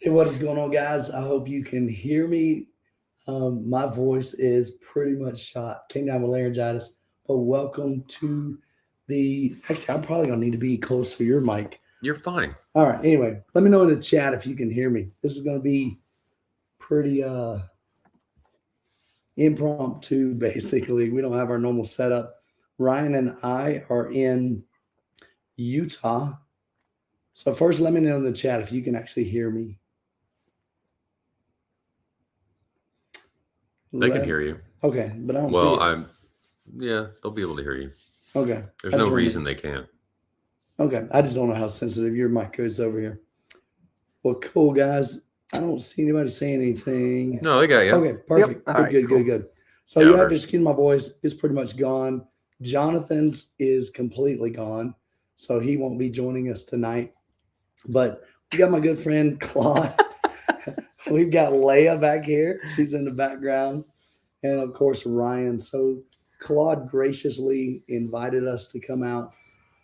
Hey, what is going on, guys? I hope you can hear me. My voice is pretty much shot. Came down with laryngitis, but welcome to the. Actually, I'm probably gonna need to be close to your mic. You're fine. All right. Anyway, let me know in the chat if you can hear me. This is gonna be pretty impromptu. Basically, we don't have our normal setup. Ryan and I are in Utah. So first, let me know in the chat if you can actually hear me. They can hear you. Okay, but I don't see Well, it. yeah, they'll be able to hear you. Okay. There's no reason they can't. Okay. I just don't know how sensitive your mic is over here. Well, cool, guys. I don't see anybody saying anything. No, they got you. Okay, perfect. Yep. All right, cool. Good. So you have to excuse my voice. It's pretty much gone. Jonathan's is completely gone. So he won't be joining us tonight. But we got my good friend Claude. We've got Leah back here. She's in the background. And of course, Ryan. So Claude graciously invited us to come out.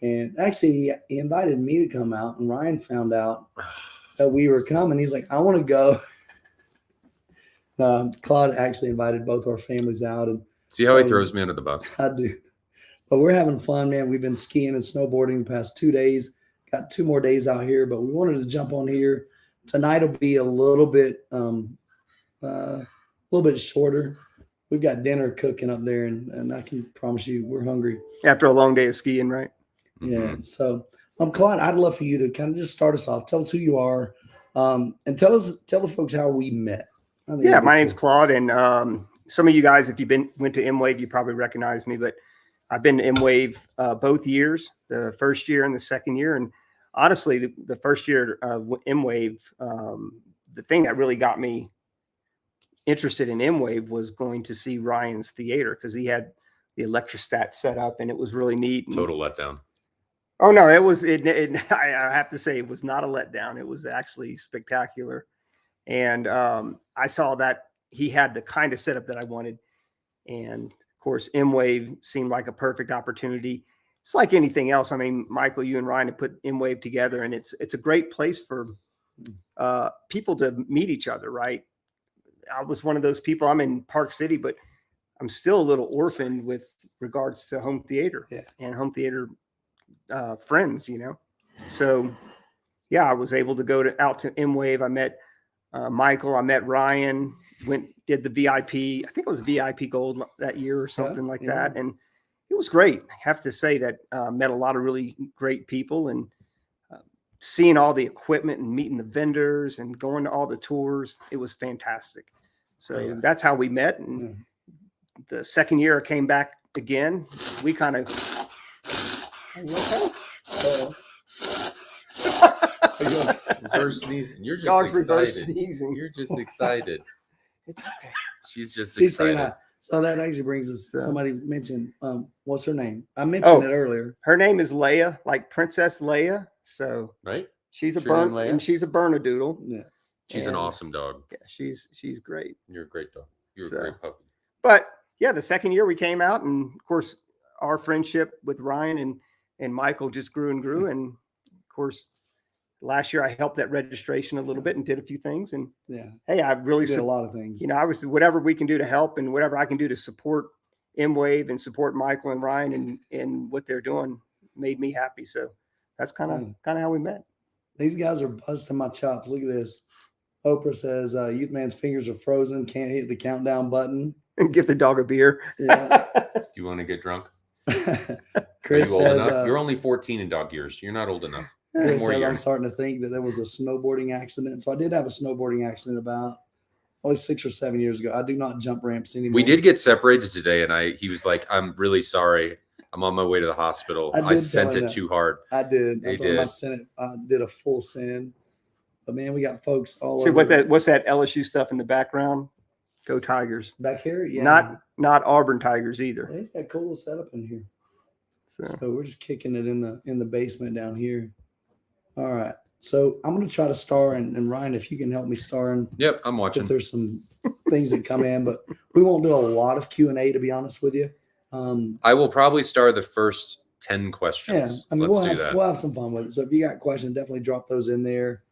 And actually, he invited me to come out. And Ryan found out that we were coming. He's like, I want to go. Claude actually invited both our families out. And see how he throws me under the bus? I do. But we're having fun, man. We've been skiing and snowboarding the past 2 days. Got 2 more days out here, but we wanted to jump on here. Tonight will be a little bit shorter. We've got dinner cooking up there, and I can promise you we're hungry. After a long day of skiing, right? Yeah. Mm-hmm. So, Claude, I'd love for you to kind of just start us off. Tell us who you are, and tell the folks how we met. Yeah, my name's Claude, and some of you guys, if you've went to M-Wave, you probably recognize me, but I've been to M-Wave both years, the first year and the second year. And honestly, the first year of M-Wave, the thing that really got me interested in M-Wave was going to see Ryan's theater, because he had the electrostat set up and it was really neat. Total letdown. Oh no, it was. I have to say, it was not a letdown. It was actually spectacular, and I saw that he had the kind of setup that I wanted, and of course, M-Wave seemed like a perfect opportunity. It's like anything else. I mean, Michael, you and Ryan have put M-Wave together, and it's a great place for people to meet each other, right? I was one of those people. I'm in Park City, but I'm still a little orphaned with regards to home theater and home theater friends, you know? So yeah, I was able to go out to M-Wave. I met Michael, I met Ryan, did the VIP. I think it was VIP Gold that year or something like that. And it was great. I have to say that met a lot of really great people, and seeing all the equipment and meeting the vendors and going to all the tours. It was fantastic. So that's how we met. And the second year I came back again. We kind of, Reverse sneezing. You're just dogs excited. reverse sneezing. You're just excited. It's okay. She's just She's excited. So that actually brings us. Somebody mentioned, what's her name? I mentioned it earlier. Her name is Leia, like Princess Leia. So Right? she's a Bernedoodle. Yeah. She's an awesome dog. Yeah, she's great. You're a great dog. You're a great puppy. But yeah, the second year we came out, and of course our friendship with Ryan and Michael just grew and grew. And of course, last year I helped that registration a little bit and did a few things. And hey, I really did a lot of things. You know, I was whatever we can do to help, and whatever I can do to support M-Wave and support Michael and Ryan and what they're doing made me happy. So that's kind of how we met. These guys are busting my chops. Look at this. Oprah says, Youthman's fingers are frozen, can't hit the countdown button. And give the dog a beer. Yeah. Do you want to get drunk? Chris are you old says, enough? You're only 14 in dog years. You're not old enough. Chris says, I'm starting to think that there was a snowboarding accident. So I did have a snowboarding accident about only 6 or 7 years ago. I do not jump ramps anymore. We did get separated today, and he was like, I'm really sorry. I'm on my way to the hospital. I sent it too hard. I did. I did. I did a full send. But man, we got folks all over. See what's that LSU stuff in the background? Go Tigers. Back here? Yeah. Not Auburn Tigers either. He's got a cool little setup in here. So we're just kicking it in the basement down here. All right. So I'm going to try to star, and Ryan, if you can help me star in. Yep, I'm watching. If there's some things that come in, but we won't do a lot of Q&A, to be honest with you. I will probably star the first 10 questions. Yeah, I mean, we'll have some fun with it. So if you got questions, definitely drop those in there.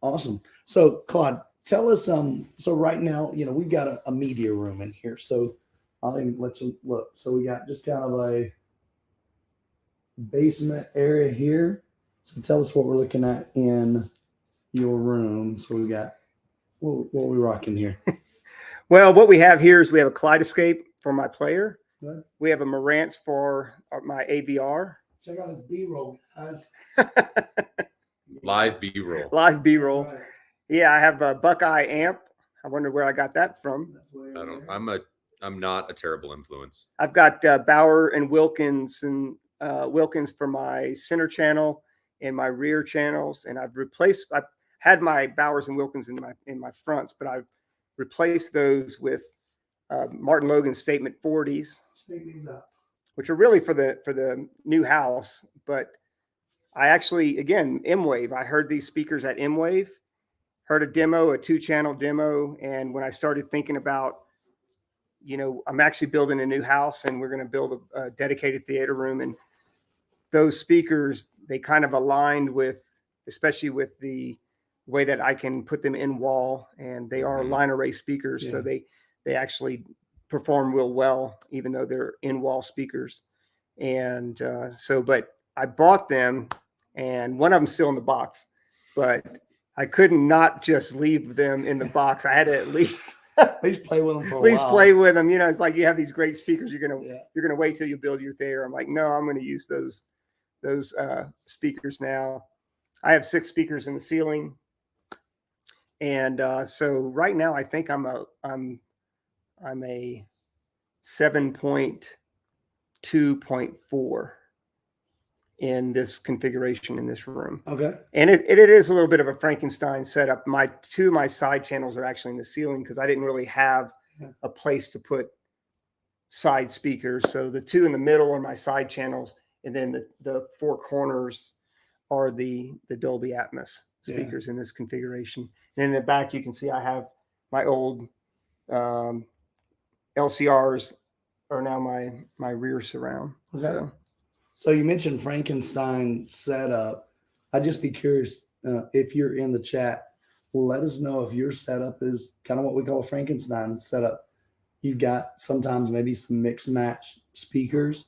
Awesome. So Claude, tell us, so right now, we've got a media room in here. So I'll even let you look. So we got just kind of a basement area here. So tell us what we're looking at in your room. So we got, what are we rocking here? Well, what we have here is we have a Kaleidoscope for my player. Good. We have a Marantz for my AVR. Check out this B-roll, guys. Live B-roll. Live B-roll. Right. Yeah, I have a Buckeye amp. I wonder where I got that from. I'm not a terrible influence. I've got Bauer and Wilkins for my center channel and my rear channels, and I've had my Bowers and Wilkins in my fronts, but I've replaced those with Martin Logan Statement 40s, which are really for the new house. But I actually, again, M-Wave. I heard these speakers at M-Wave, heard a 2-channel demo, and when I started thinking about, I'm actually building a new house, and we're going to build a dedicated theater room, and those speakers, they kind of aligned with, especially with the way that I can put them in wall, and they are line array speakers. Yeah. So they actually perform real well, even though they're in wall speakers. And but I bought them, and one of them's still in the box, but I couldn't not just leave them in the box. I had to at least play with them for a while. At least play with them. It's like you have these great speakers. You're gonna wait till you build your theater. I'm like, no, I'm going to use those speakers now. I have 6 speakers in the ceiling. And so right now I think I'm a 7.2.4 in this configuration in this room. Okay. And it is a little bit of a Frankenstein setup. 2 of my side channels are actually in the ceiling because I didn't really have a place to put side speakers. So the 2 in the middle are my side channels, and then the 4 corners are the Dolby Atmos speakers in this configuration. And in the back, you can see I have my old LCRs are now my rear surround. Okay. So you mentioned Frankenstein setup. I'd just be curious if you're in the chat, let us know if your setup is kind of what we call a Frankenstein setup. You've got sometimes maybe some mix match speakers.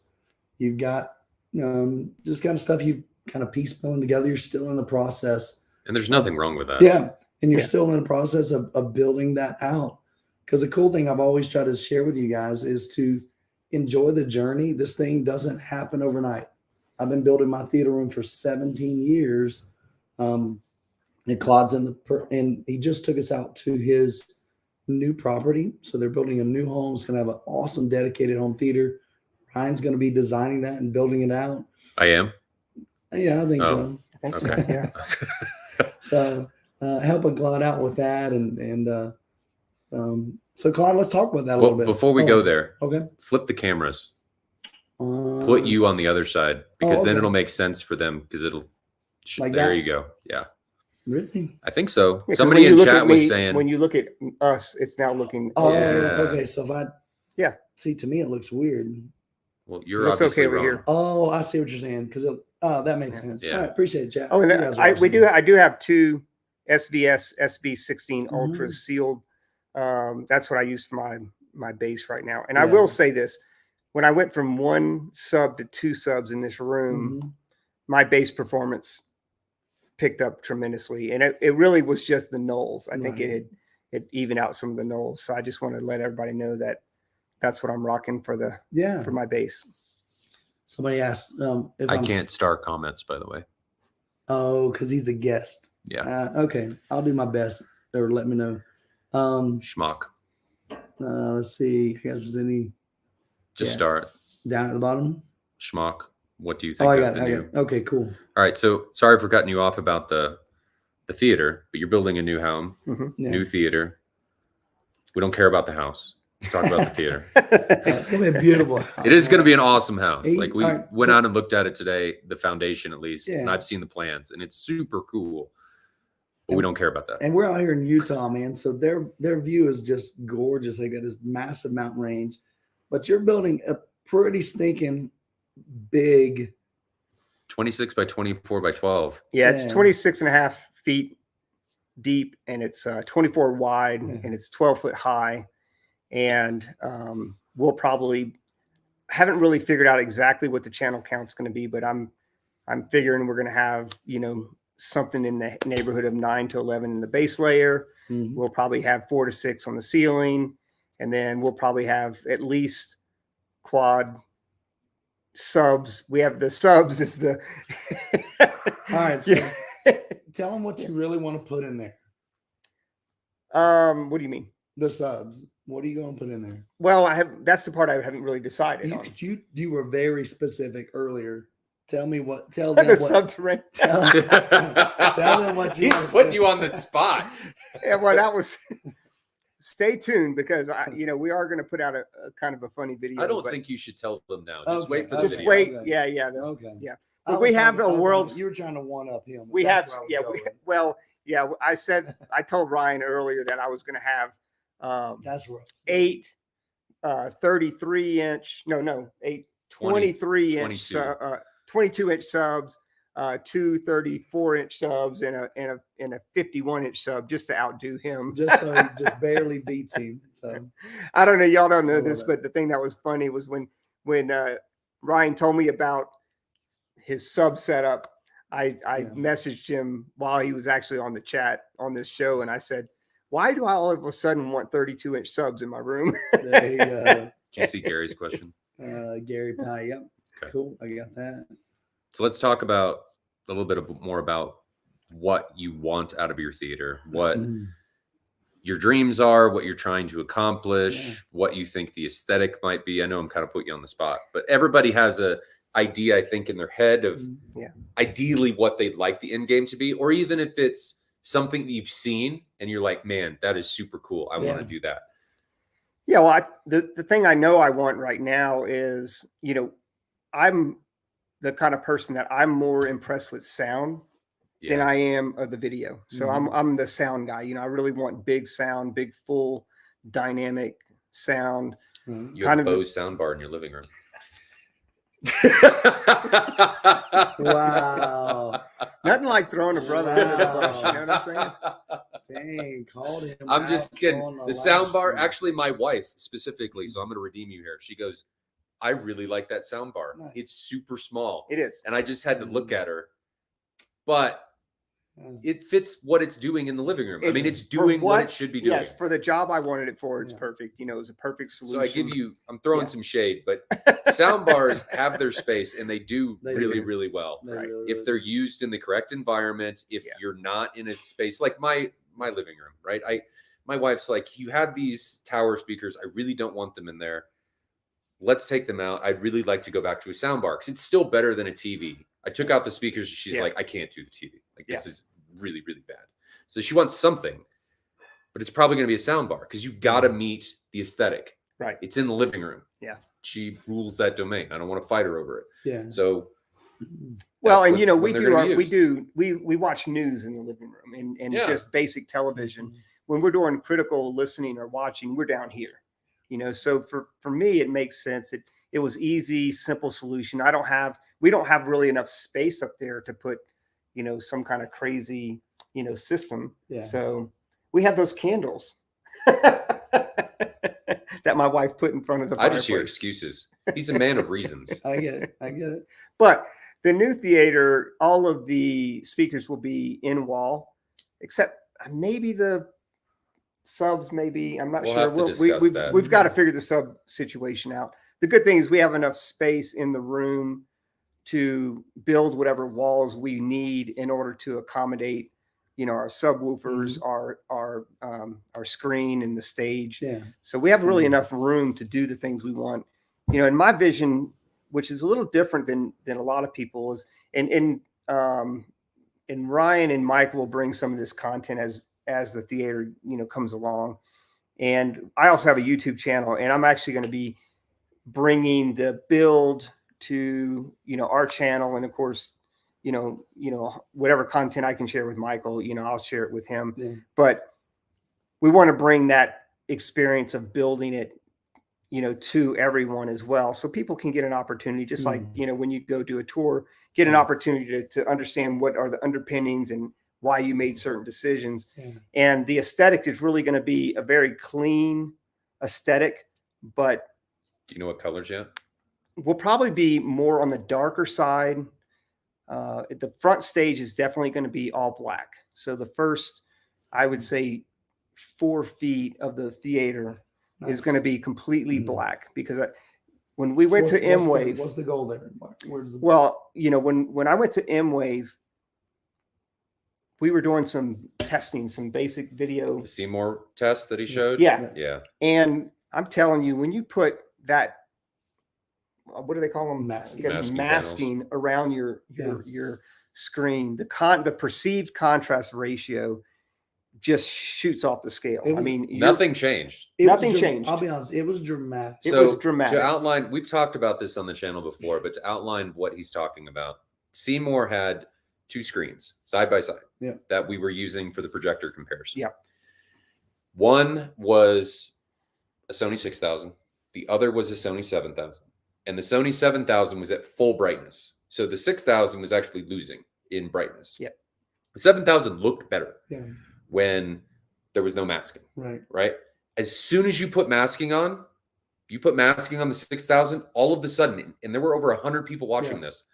You've got just kind of stuff you've kind of piecemealing together. You're still in the process. And there's nothing wrong with that. Yeah. And you're still in the process of building that out. Because the cool thing I've always tried to share with you guys is to enjoy the journey. This thing doesn't happen overnight. I've been building my theater room for 17 years. And Claude's and he just took us out to his new property. So they're building a new home. It's going to have an awesome dedicated home theater. Ryan's going to be designing that and building it out. I am? Yeah, I think so. I think okay. So, yeah. So helping Claude out with that. So Claude, let's talk about that a little bit. Before we go there, okay, flip the cameras. Put you on the other side, because then it'll make sense for them, because it'll like there that? you go. Yeah. Really? I think so. Yeah, somebody in chat was saying when you look at us, it's now looking okay. So if I see, to me it looks weird. Well, you're obviously okay over wrong. here. Oh, I see what you're saying. Because that makes sense. Yeah. All right, appreciate it, chat. Oh, and I do have 2 SVS SB16 Mm-hmm. Ultras sealed. That's what I use for my bass right now. And I will say this: when I went from 1 sub to 2 subs in this room, my bass performance picked up tremendously, and it really was just the nulls. I think it evened out some of the nulls. So I just want to let everybody know that that's what I'm rocking for for my bass. Somebody asked if I can't star comments, by the way. Oh, because he's a guest. Yeah. Okay, I'll do my best. Or let me know. Schmuck. Let's see. I guess there's any. Just start Down at the bottom. Schmuck. What do you think? Oh, I got it. Okay, cool. All right. So sorry for cutting you off about the theater, but you're building a new home, new theater. We don't care about the house. Let's talk about the theater. It's gonna be a beautiful house. It is going to be an awesome house. Hey, like we went out and looked at it today, the foundation at least, and I've seen the plans, and it's super cool. But we don't care about that. And we're out here in Utah, man. So their view is just gorgeous. They got this massive mountain range, but you're building a pretty stinking big 26 by 24 by 12. Yeah, it's 26.5 feet deep and it's 24 wide and it's 12 foot high. And we'll probably haven't really figured out exactly what the channel count's going to be, but I'm figuring we're going to have, something in the neighborhood of 9 to 11 in the base layer. We'll probably have 4 to 6 on the ceiling. And then we'll probably have at least quad subs. We have the subs is the all right. So tell them what you really want to put in there. What do you mean? The subs. What are you going to put in there? Well, that's the part I haven't really decided on. You were very specific earlier. Tell them what. Subterranean. Tell them what you. He's putting you on the spot. Yeah, well, that was. Stay tuned because we are going to put out a kind of a funny video. I don't think you should tell them now. Just wait for the just video. Wait. Okay. Yeah. Okay. Yeah. But we have a world's. You were trying to one up him. We have. Yeah. I told Ryan earlier that I was going to have. That's rough. 8 33-inch. No. 8 23-inch. 22-inch subs. 2 34-inch subs and a 51-inch sub just to outdo him. Just so he just barely beats him. So I don't know. Y'all don't know this, but the thing that was funny was when Ryan told me about his sub setup. I messaged him while he was actually on the chat on this show, and I said, "Why do I all of a sudden want 32-inch subs in my room?" There you go. Did you see Gary's question? Gary Pye. Yep. Okay. Cool. I got that. So let's talk about a little bit more about what you want out of your theater, what your dreams are, what you're trying to accomplish, what you think the aesthetic might be. I know I'm kind of putting you on the spot, but everybody has a idea, I think, in their head of ideally what they'd like the end game to be, or even if it's something that you've seen and you're like, man, that is super cool. I want to do that. Yeah. Well, the thing I know I want right now is, I'm the kind of person that I'm more impressed with sound than I am of the video. So I'm the sound guy. I really want big sound, big, full, dynamic sound. You have a Bose sound bar in your living room. Wow. Nothing like throwing a brother under the bus. You know what I'm saying? Dang, called him. I'm just kidding. The sound bar, actually, my wife specifically, so I'm going to redeem you here. She goes, I really like that sound bar. Nice. It's super small. It is. And I just had to look at her. But it fits what it's doing in the living room. I mean, it's doing what it should be doing. Yes, for the job I wanted it for, it's perfect. It was a perfect solution. So I'm throwing some shade, but sound bars have their space and they do really well. Right. If they're used in the correct environment, if you're not in a space like my living room, right? My wife's like, you had these tower speakers. I really don't want them in there. Let's take them out. I'd really like to go back to a sound bar because it's still better than a TV. I took out the speakers. She's like, I can't do the TV. Like, this is really bad. So she wants something, but it's probably going to be a sound bar because you've got to meet the aesthetic. Right. It's in the living room. Yeah. She rules that domain. I don't want to fight her over it. Yeah. So, well, and we watch news in the living room and just basic television. When we're doing critical listening or watching, we're down here. So for me, it makes sense. It was easy, simple solution. We don't have really enough space up there to put, some kind of crazy, system. Yeah. So we have those candles that my wife put in front of the fireplace. I just hear excuses. He's a man of reasons. I get it. But the new theater, all of the speakers will be in wall, except maybe the subs, maybe. I'm not sure. We've got to figure the sub situation out. The good thing is we have enough space in the room to build whatever walls we need in order to accommodate, our subwoofers, our screen and the stage. Yeah. So we have really enough room to do the things we want. In my vision, which is a little different than a lot of people, is and Ryan and Mike will bring some of this content as the theater, comes along. And I also have a YouTube channel, and I'm actually going to be bringing the build to, our channel. And of course, whatever content I can share with Michael, I'll share it with him. Yeah. But we want to bring that experience of building it, to everyone as well. So people can get an opportunity, just like, when you go do a tour, get an opportunity to understand what are the underpinnings and why you made certain decisions. Yeah. And the aesthetic is really going to be a very clean aesthetic, but Do you know what colors yet? will probably be more on the darker side. The front stage is definitely going to be all black. So the first, I would say, 4 feet of the theater is going to be completely black, because when we went to M Wave, what's the goal there? Where's the well, you know, when I went to M Wave, we were doing some testing, some basic video. The Seymour test that he showed? Yeah. Yeah. And I'm telling you, when you put that, what do they call them? Masking around your screen, the perceived contrast ratio just shoots off the scale. I mean, nothing changed. Nothing changed. I'll be honest, it was dramatic. It was dramatic. To outline, we've talked about this on the channel before, but to outline what he's talking about, Seymour had 2 screens side by side that we were using for the projector comparison. Yeah. One was a Sony 6000, the other was a Sony 7000, and the Sony 7000 was at full brightness. So the 6000 was actually losing in brightness. Yeah. The 7000 looked better when there was no masking. Right. As soon as you put masking on the 6000, all of a sudden, and there were over 100 people watching this,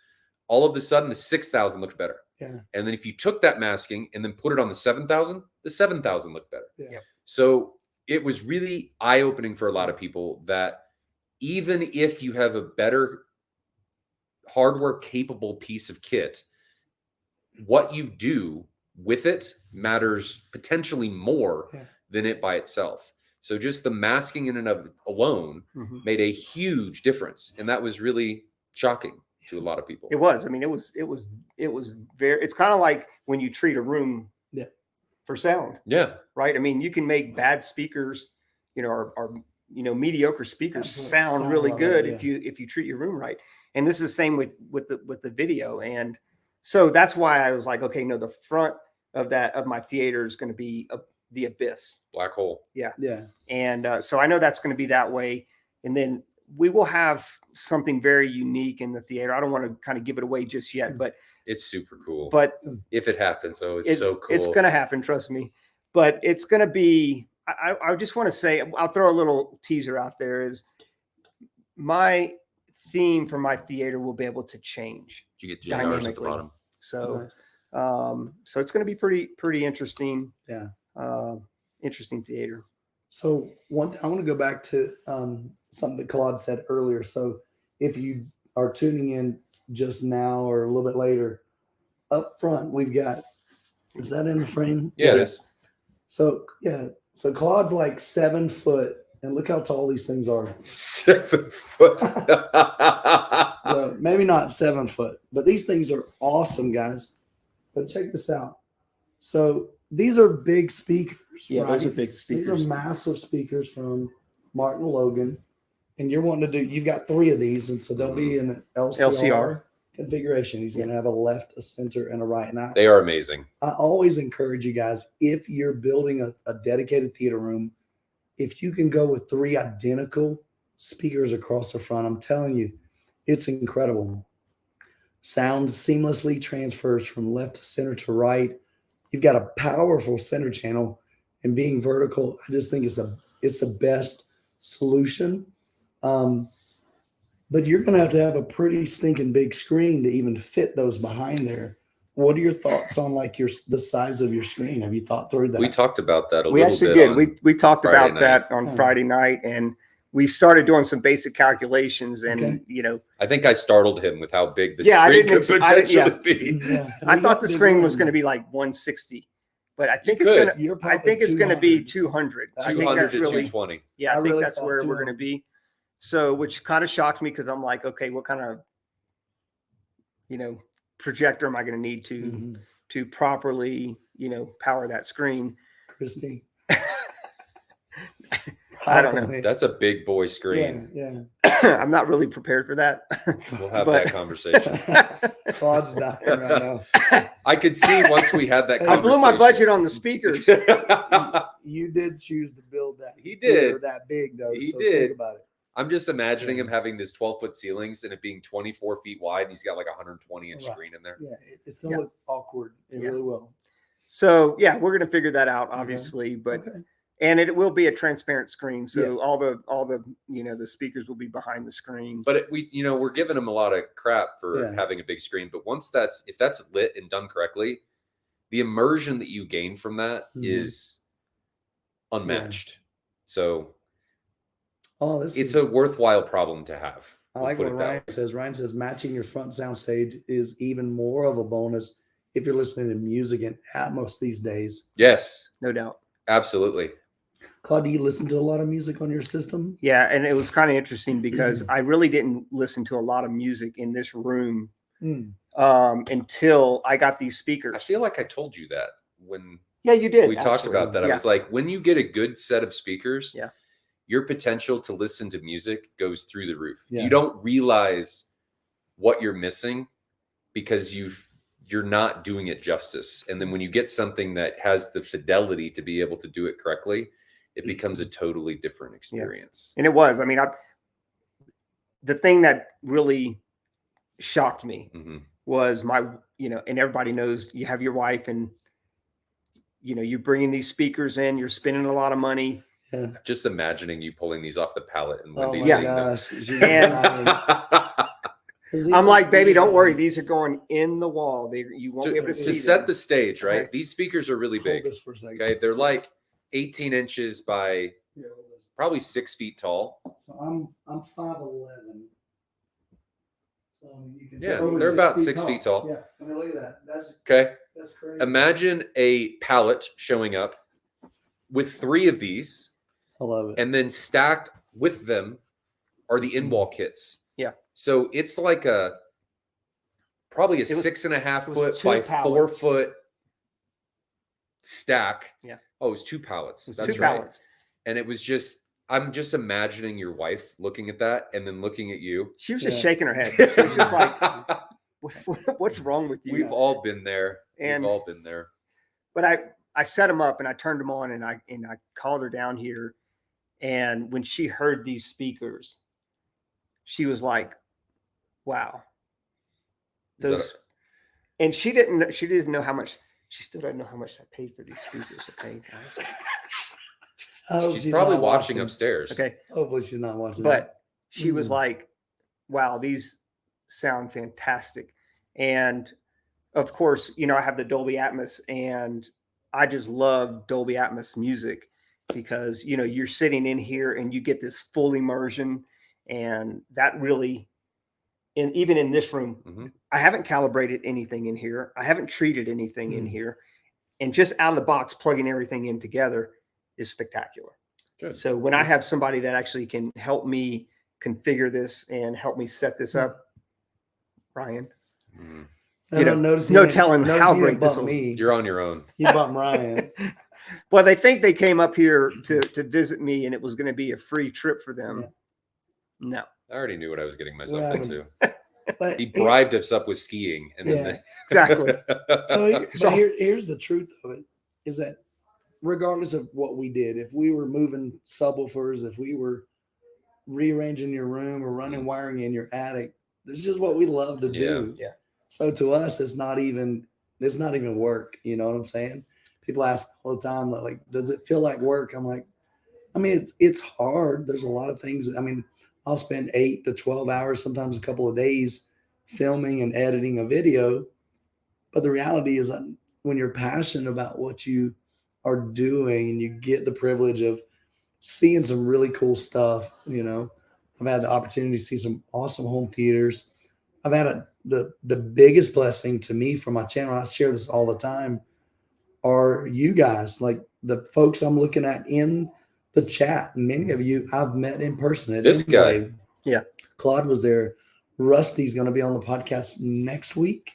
all of a sudden the 6000 looked better. Yeah. And then if you took that masking and then put it on the 7000 looked better. Yeah. So it was really eye-opening for a lot of people that even if you have a better hardware capable piece of kit, what you do with it matters potentially more than it by itself. So just the masking in and of alone made a huge difference. And that was really shocking to a lot of people. It was. I mean, it was very, it's kind of like when you treat a room for sound. Yeah. Right. I mean, you can make bad speakers, you know, or mediocre speakers sound really good if you treat your room right. And this is the same with the video. And so that's why I was like, okay, no, the front of my theater is going to be the abyss. Black hole. Yeah. Yeah. And so I know that's going to be that way. And then we will have something very unique in the theater. I don't want to kind of give it away just yet, but it's super cool. But if it happens, it's so cool. It's going to happen, trust me. But it's going to be, I just want to say, I'll throw a little teaser out there, is my theme for my theater will be able to change. Did you get GRs at the bottom? So, so it's going to be pretty interesting. Yeah. Interesting theater. So I want to go back to something that Claude said earlier. So if you are tuning in just now or a little bit later, up front we've got, is that in the frame? Yeah, it is. So so Claude's like 7 foot, and look how tall these things are. 7 foot. So maybe not 7 foot, but these things are awesome, guys. But check this out. So these are big speakers. Yeah, right? those are big speakers. These are massive speakers from Martin Logan. And you're wanting to do, you've got 3 of these, and so they'll be in an LCR configuration. He's going to have a left, a center, and a right. And they are amazing. I always encourage you guys, if you're building a dedicated theater room, if you can go with 3 identical speakers across the front, I'm telling you, it's incredible. Sound seamlessly transfers from left to center to right. You've got a powerful center channel, and being vertical, I just think it's the best solution. But you're going to have a pretty stinking big screen to even fit those behind there. What are your thoughts on like the size of your screen? Have you thought through that? We talked about that a little bit. We actually did. We talked about that on Friday night, and we started doing some basic calculations. And I think I startled him with how big the screen could potentially be. Yeah. I thought the screen was going to be like 160, but I think it's going to be 200. 200 to 220. Yeah, I think that's where we're going to be. So, which kind of shocked me, because I'm like, okay, what kind of projector am I going to need to properly power that screen? Christy. I don't know. That's a big boy screen. Yeah. I'm not really prepared for that. We'll have that conversation. Claude's dying right now. I could see once we had that conversation. I blew my budget on the speakers. You did choose to build that. He did. That big though. He so did. Think about it. I'm just imagining him having this 12-foot ceilings and it being 24 feet wide, and he's got like a 120-inch screen in there. Yeah, it's gonna look awkward. It really will. So yeah, we're going to figure that out, Okay. obviously, but Okay. and it will be a transparent screen, so Yeah. all the the speakers will be behind the screen. But we're giving them a lot of crap for Yeah. having a big screen. But if that's lit and done correctly, the immersion that you gain from that is unmatched. So it's a worthwhile problem to have. I like what Ryan says. Ryan says matching your front sound stage is even more of a bonus if you're listening to music in Atmos these days. Yes, No doubt. absolutely. Claude, do you listen to a lot of music on your system? Yeah, and it was kind of interesting because I really didn't listen to a lot of music in this room until I got these speakers. I feel like I told you that when you did. we talked about that. Yeah. I was like, when you get a good set of speakers, Yeah. your potential to listen to music goes through the roof. Yeah. You don't realize what you're missing because you're not doing it justice. And then when you get something that has the fidelity to be able to do it correctly, it becomes a totally different experience. And it was. I mean, the thing that really shocked me was and everybody knows you have your wife and, you're bringing these speakers in, you're spending a lot of money. Yeah. Just imagining you pulling these off the pallet and Wendy my seeing gosh. them. I'm like, baby, don't worry. These are going in the wall. You won't be able to see To set them. the stage, right? Okay. These speakers are really Hold big. this for a second. Okay. They're like 18 inches by probably 6 feet tall. So I'm 5'11". So you can Yeah, over they're about 6 feet tall. Yeah, I mean, look at that. That's Okay. crazy. Imagine a pallet showing up with 3 of these, I love it. and then stacked with them are the in-wall kits. Yeah. So it's like probably a 6.5 foot by 4 foot stack. Yeah. Oh, it was 2 pallets. It was That's 2 right. pallets. And it was I'm just imagining your wife looking at that and then looking at you. She was just shaking her head. She was just like, what's wrong with you? We've all been there. And- We've all been there. But I set them up and I turned them on and I called her down here. And when she heard these speakers, she was like, wow. And she didn't know how much. She still doesn't know how much I paid for these speakers. Okay, guys. She's probably watching upstairs. Okay. Hopefully she's not watching. But she was like, wow, these sound fantastic. And of course, I have the Dolby Atmos and I just love Dolby Atmos music because, you're sitting in here and you get this full immersion and that really, and even in this room, I haven't calibrated anything in here. I haven't treated anything in here. And just out of the box, plugging everything in together is spectacular. Good. So when I have somebody that actually can help me configure this and help me set this up, Ryan, no telling how great this will be. You're on your own. You bought Ryan. Well, they think they came up here to visit me and it was going to be a free trip for them. Yeah. No. I already knew what I was getting myself into. But he bribed us up with skiing. And then exactly. So here's the truth of it, is that regardless of what we did, if we were moving subwoofers, if we were rearranging your room or running wiring in your attic, this is just what we love to do. Yeah. So to us, it's not even work. You know what I'm saying? People ask all the time, like, does it feel like work? I'm like, I mean, it's hard. There's a lot of things. I mean, I'll spend 8 to 12 hours, sometimes a couple of days filming and editing a video. But the reality is that when you're passionate about what you are doing and you get the privilege of seeing some really cool stuff, I've had the opportunity to see some awesome home theaters. I've had the biggest blessing to me from my channel. I share this all the time. Are you guys, like the folks I'm looking at in the chat? Many of you I've met in person. This guy, yeah. Claude was there. Rusty's going to be on the podcast next week.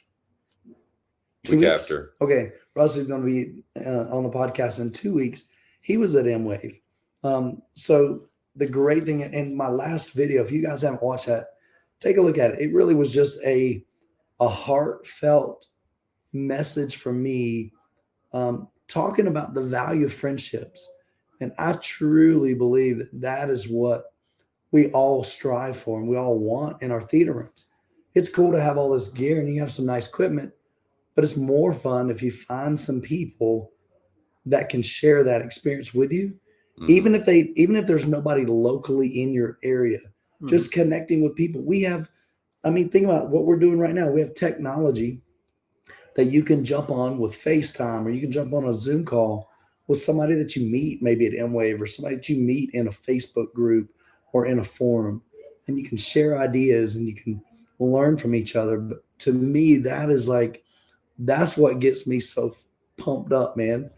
Week after. Okay, Rusty's going to be on the podcast in 2 weeks. He was at M-Wave. So the great thing in my last video, if you guys haven't watched that, take a look at it. It really was just a heartfelt message from me, talking about the value of friendships. And I truly believe that is what we all strive for and we all want in our theater rooms. It's cool to have all this gear and you have some nice equipment, but it's more fun if you find some people that can share that experience with you. Mhm. Even if there's nobody locally in your area, just connecting with people. Think about what we're doing right now. We have technology that you can jump on with FaceTime, or you can jump on a Zoom call with somebody that you meet maybe at M-Wave, or somebody that you meet in a Facebook group or in a forum, and you can share ideas and you can learn from each other. But to me, that's what gets me so pumped up, man.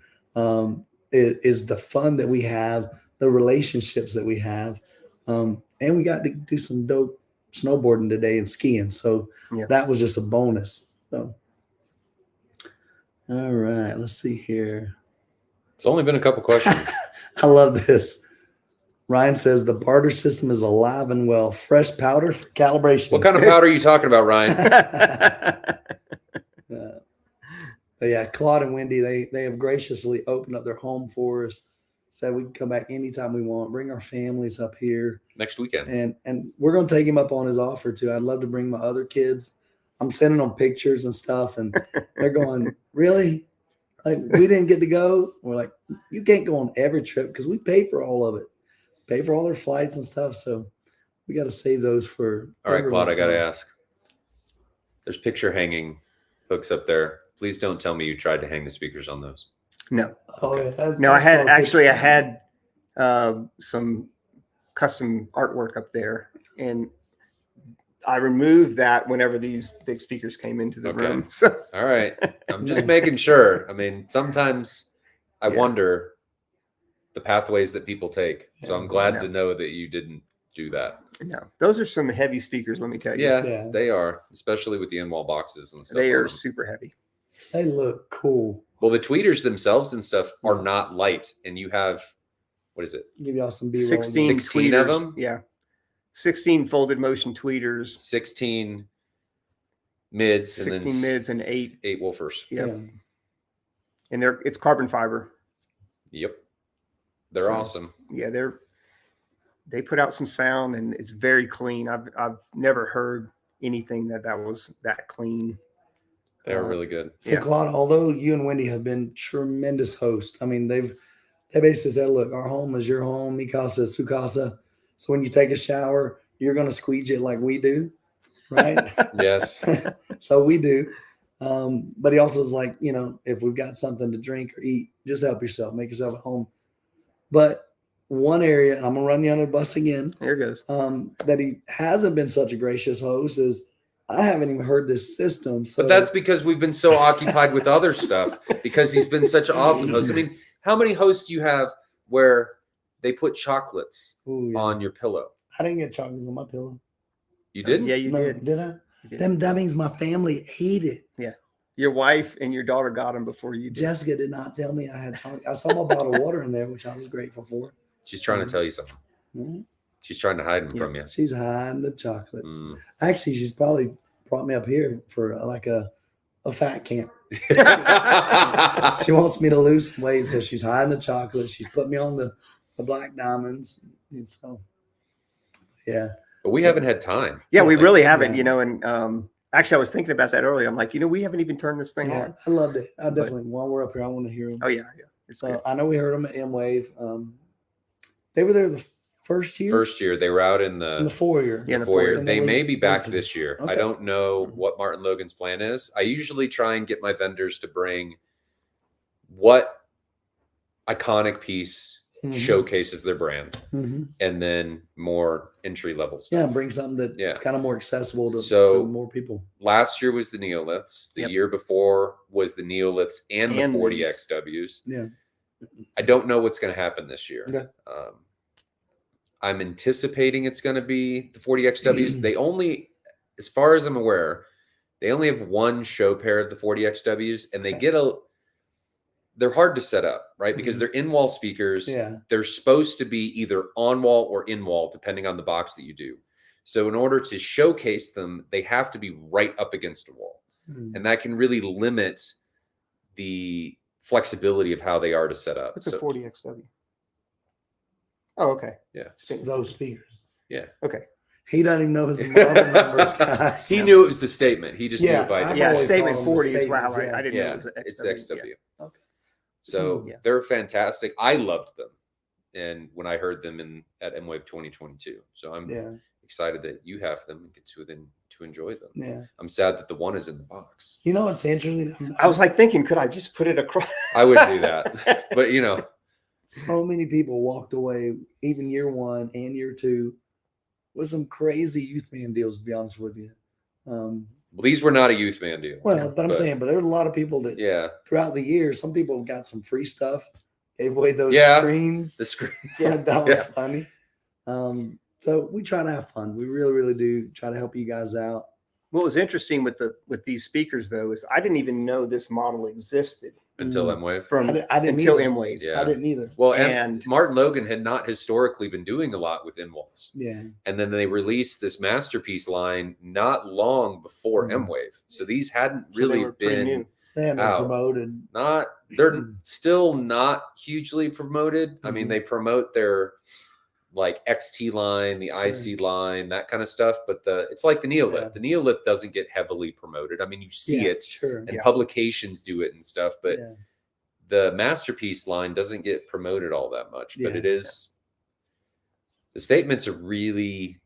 It is the fun that we have, the relationships that we have, and we got to do some dope snowboarding today and skiing. So Yeah. that was just a bonus. So, all right, let's see here. It's only been a couple questions. I love this. Ryan says the barter system is alive and well. Fresh powder for calibration. What kind of powder are you talking about, Ryan? But yeah, Claude and Wendy, they have graciously opened up their home for us. Said we can come back anytime we want. Bring our families up here Next weekend. and we're gonna take him up on his offer too. I'd love to bring my other kids. I'm sending them pictures and stuff, and they're going, really? Like, we didn't get to go? We're like, you can't go on every trip because we pay for all of it, pay for all their flights and stuff. So we got to save those for. All right, Claude, I got to ask. There's picture hanging hooks up there. Please don't tell me you tried to hang the speakers on those. No. Oh, Okay. yeah, No, I had some custom artwork up there, and I removed that whenever these big speakers came into the room. So. All right. I'm just making sure. I mean, sometimes I wonder the pathways that people take. So I'm glad to know that you didn't do that. No, those are some heavy speakers, let me tell you. Yeah, they are, especially with the in-wall boxes and stuff. They are super heavy. They look cool. Well, the tweeters themselves and stuff are not light, and you have, what is it? Give y'all some B-roll. 16 tweeters. Of them. Yeah. 16 folded motion tweeters. 16 mids. 16 mids and 8 woofers. Yep. Yeah. And it's carbon fiber. Yep. They're awesome. Yeah, they put out some sound, and it's very clean. I've never heard anything that was that clean. They're really good. So Claude, although you and Wendy have been tremendous hosts, I mean, they basically said, look, our home is your home, mi casa es su casa. So when you take a shower, you're going to squeegee it like we do, right? Yes. So we do. But he also was like, if we've got something to drink or eat, just help yourself, make yourself at home. But one area, and I'm going to run you under the bus again. Here goes. That he hasn't been such a gracious host is I haven't even heard this system. So. But that's because we've been so occupied with other stuff, because he's been such an awesome host. I mean, how many hosts do you have where they put chocolates on your pillow? I didn't get chocolates on my pillow. You didn't? Yeah, you did. Did I? That means my family ate it. Yeah. Your wife and your daughter got them before you did. Jessica did not tell me I had chocolate. I saw my bottle of water in there, which I was grateful for. She's trying to tell you something. Mm-hmm. She's trying to hide them from you. She's hiding the chocolates. Actually, she's probably brought me up here for like a fat camp. She wants me to lose some weight, so she's hiding the chocolates. She's put me on the black diamonds. And so, yeah. But we haven't had time. Yeah, we really haven't, and actually I was thinking about that earlier. I'm like, we haven't even turned this thing on. I loved it. I definitely, while we're up here, I want to hear them. Oh, yeah. So good. I know we heard them at M-Wave. They were there the first year? First year. They were out in the foyer. Yeah, in the foyer. They may be back this year. Okay. I don't know what Martin Logan's plan is. I usually try and get my vendors to bring what iconic piece showcases their brand, and then more entry level stuff. Yeah, bring something that's kind of more accessible to more people. Last year was the Neoliths. The year before was the Neoliths and the 40XWs. Yeah. I don't know what's going to happen this year. Okay. I'm anticipating it's going to be the 40XWs. They only, as far as I'm aware, they only have one show pair of the 40XWs, and they they're hard to set up, right? Because they're in-wall speakers. Yeah. They're supposed to be either on-wall or in-wall, depending on the box that you do. So in order to showcase them, they have to be right up against a wall. And that can really limit the flexibility of how they are to set up. What's a 40XW? Oh, okay. Yeah. Those speakers. Yeah. Okay. He doesn't even know his model numbers, guys. He knew it was the statement. He just knew Yeah, it by I've Yeah, always statement called them the 40 is wow. statements, I didn't know yeah, it was it's XW. XW. Yeah. Okay. So Yeah. they're fantastic. I loved them, and when I heard them at M-Wave 2022, so I'm Yeah. excited that you have them and get to enjoy them. Yeah. I'm sad that the one is in the box. You know what's interesting? I was like thinking, could I just put it across? I wouldn't do that, but you know, so many people walked away, even year 1 and year 2, with some crazy Youthman deals. To be honest with you, well, these were not a Youthman deal. but I'm saying, but there were a lot of people that yeah, throughout the year, some people got some free stuff, gave away those Yeah. screens. the screen. Yeah, that was Yeah. funny. So we try to have fun. We really, really do try to help you guys out. What was interesting with these speakers though is I didn't even know this model existed Until M-Wave. from I didn't until either. M-Wave. Yeah. I didn't either. Well, And Martin Logan had not historically been doing a lot with in-walls. Yeah. And then they released this masterpiece line not long before Mhm. M-Wave. So these hadn't So they really were pretty been new. They haven't been out. promoted. they're Mhm. still not hugely promoted. I mean, Mhm. they promote their like XT line, the Sure. IC line, that kind of stuff. But it's like the Neolith. Yeah. The Neolith doesn't get heavily promoted. I mean, you see Yeah, it sure. and Yeah. publications do it and stuff, but Yeah. the masterpiece line doesn't get promoted all that much. But Yeah. it is the statement's a really,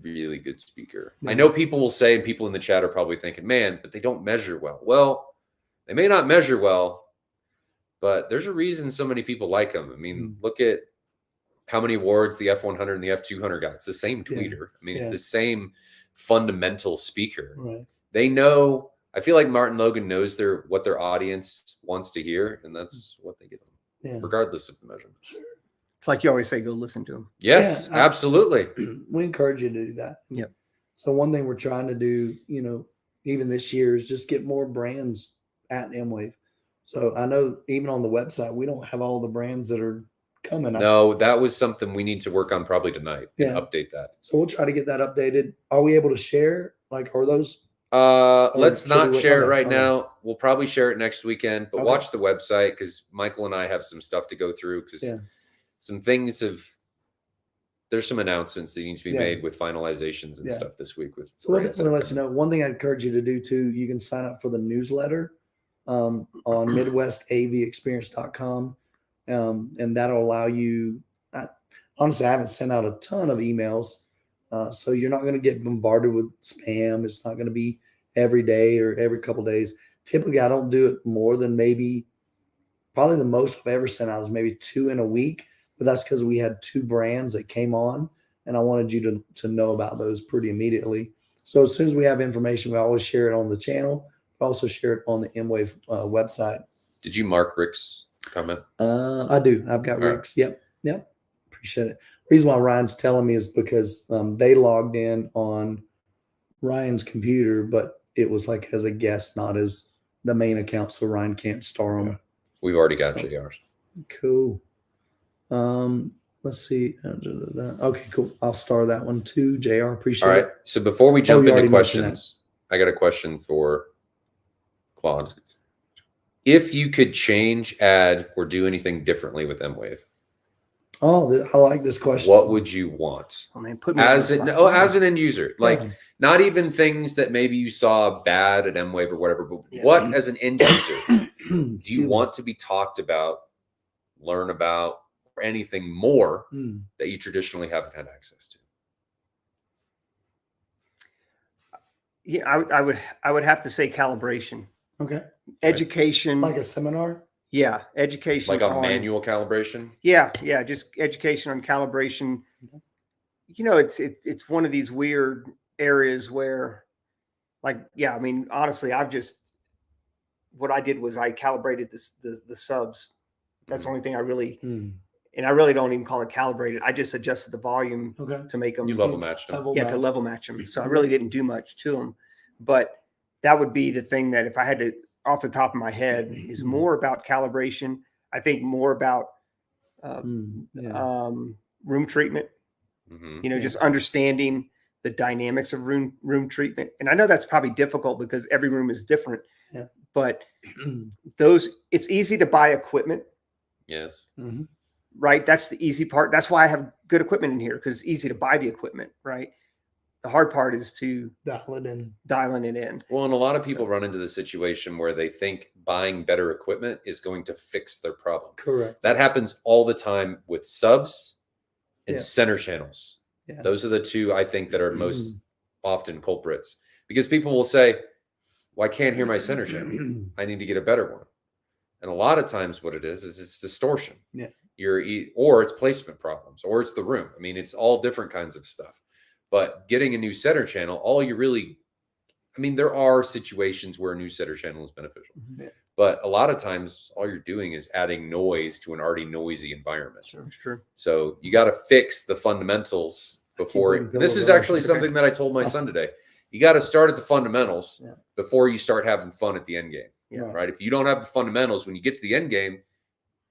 really good speaker. I Yeah. know people will say, and people in the chat are probably thinking, man, but they don't measure well. Well, they may not measure well, but there's a reason so many people like them. I mean, look at how many awards the F100 and the F200 got. It's the same Yeah. tweeter. I mean, it's Yeah. the same fundamental speaker. Right. They know. I feel like Martin Logan knows what their audience wants to hear, and that's what they give them, Yeah. regardless of the measurements. It's like you always say, go listen to them. Yes, Yeah, absolutely. We encourage you to do that. Yep. So one thing we're trying to do, even this year, is just get more brands at M-Wave. So I know even on the website, we don't have all the brands that are coming. No, that was something we need to work on probably tonight and Yeah. update that. So we'll try to get that updated. Are we able to share? Like, are those? Let's should not we- share it okay, right okay. now. We'll probably share it next weekend, but Okay. watch the website because Michael and I have some stuff to go through because Yeah. some things there's some announcements that need to be Yeah. made with finalizations and Yeah. stuff this week with So let brands me that are let you know. One thing I encourage you to do too, you can sign up for the newsletter on MidwestAVExperience.com. And that'll allow you, honestly, I haven't sent out a ton of emails. So you're not going to get bombarded with spam. It's not going to be every day or every couple of days. Typically, I don't do it more than probably the most I've ever sent out is maybe 2 in a week. But that's because we had 2 brands that came on, and I wanted you to know about those pretty immediately. So as soon as we have information, we always share it on the channel, but also share it on the M-Wave website. Did you mark Rick's comment? I do. I've got All right. Rick's. Yep. Appreciate it. Reason why Ryan's telling me is because they logged in on Ryan's computer, but it was like as a guest, not as the main account, so Ryan can't star them. We've already got So- JR's. Cool. Let's see. Okay, cool. I'll star that one too. JR, appreciate All right. it. So before we jump you into already mentioned questions, I got a question for Claude. If you could change, add, or do anything differently with M-Wave, Oh, I like this question. what would you want? Oh man, put me on the As an end user, like Yeah. not even things that maybe you saw bad at M-Wave or whatever, but Yeah. what as an end user do Excuse you me. want to be talked about, learn about, or anything more Mm. that you traditionally haven't had access to? Yeah, I would have to say calibration, Okay. education. Like a seminar? Yeah, education. Like a on- manual calibration? Yeah, just education on calibration. Okay. It's one of these weird areas where, like, yeah, I mean, honestly, what I did was I calibrated the subs. That's the only thing I really, Mm. and I really don't even call it calibrated. I just adjusted the volume Okay. to make them You level matched them. Level to match. level match them. So I really didn't do much to them, but that would be the thing that if I had to, off the top of my head, is more about calibration. I think more about Yeah. room treatment. Mhm. You know, just understanding the dynamics of room treatment. And I know that's probably difficult because every room is different. Yeah. But it's easy to buy equipment, Yes. Mhm. right? That's the easy part. That's why I have good equipment in here, because it's easy to buy the equipment, right? The hard part is to dialing it in. Well, and a lot of people run into the situation where they think buying better equipment is going to fix their problem. Correct. That happens all the time with subs and Yeah. center channels. Yeah. Those are the two I think that are most often culprits, because people will say, well, I can't hear my center channel. I need to get a better one. And a lot of times what it is it's distortion. Yeah. Or it's placement problems, or it's the room. I mean, it's all different kinds of stuff. But getting a new center channel, there are situations where a new center channel is beneficial. Yeah. But a lot of times all you're doing is adding noise to an already noisy environment. Sure, it's true. So you got to fix the fundamentals before. This is actually something that I told my son today. You got to start at the fundamentals before you start having fun at the end game. Yeah. Right. If you don't have the fundamentals, when you get to the end game,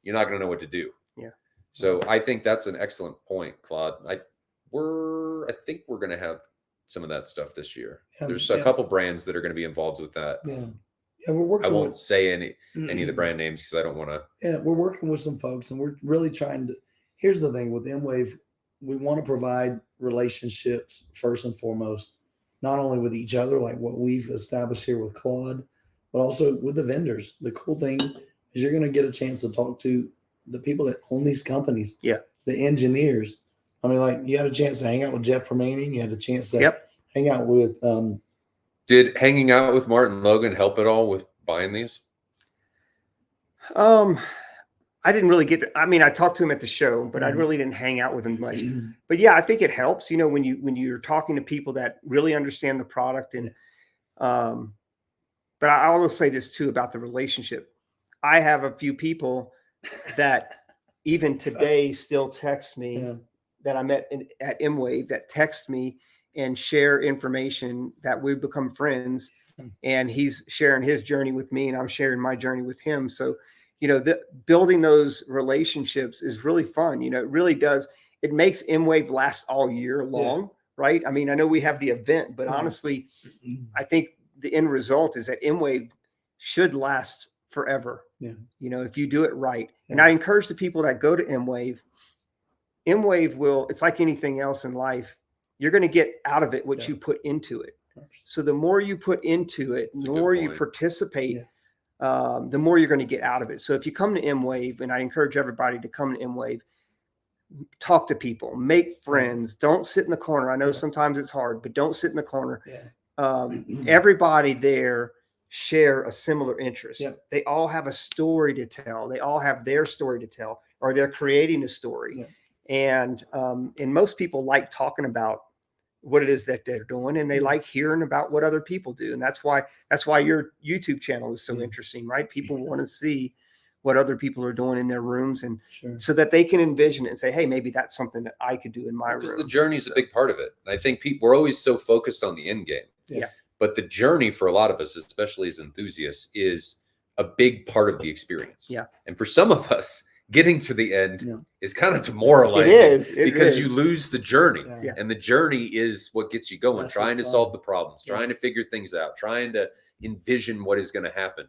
you're not going to know what to do. Yeah. So I think that's an excellent point, Claude. I think we're going to have some of that stuff this year. There's a couple brands that are going to be involved with that. Yeah. Yeah, we're working. I won't say any of the brand names because I don't want to. Yeah, we're working with some folks, and we're really trying to. Here's the thing with M-Wave, we want to provide relationships first and foremost, not only with each other, like what we've established here with Claude, but also with the vendors. The cool thing is you're going to get a chance to talk to the people that own these companies. Yeah. The engineers. I mean, like you had a chance to hang out with Jeff Permanian. You had a chance to hang out with. Did hanging out with Martin Logan help at all with buying these? I didn't really get. I talked to him at the show, but I really didn't hang out with him much. But yeah, I think it helps. You know, when you're talking to people that really understand the product, and but I will say this too about the relationship. I have a few people that even today still text me that I met at M-Wave that text me and share information that we've become friends, and he's sharing his journey with me and I'm sharing my journey with him. So, you know, building those relationships is really fun. You know, it really does. It makes M-Wave last all year long, right? I mean, I know we have the event, but honestly, I think the end result is that M-Wave should last forever. Yeah. You know, if you do it right. And I encourage the people that go to M-Wave will, it's like anything else in life. You're going to get out of it what you put into it. So the more you put into it, the more you participate, the more you're going to get out of it. So if you come to M-Wave, and I encourage everybody to come to M-Wave, talk to people, make friends, don't sit in the corner. I know sometimes it's hard, but don't sit in the corner. Everybody there share a similar interest. They all have a story to tell. They all have their story to tell, or they're creating a story. And most people like talking about what it is that they're doing, and they like hearing about what other people do. And that's why your YouTube channel is so interesting, right? People want to see what other people are doing in their rooms, and so that they can envision it and say, hey, maybe that's something that I could do in my room. Because the journey is a big part of it. And I think we're always so focused on the end game. But the journey for a lot of us, especially as enthusiasts, is a big part of the experience. And for some of us, getting to the end is kind of demoralizing. It is because you lose the journey. And the journey is what gets you going, trying to solve the problems, trying to figure things out, trying to envision what is going to happen.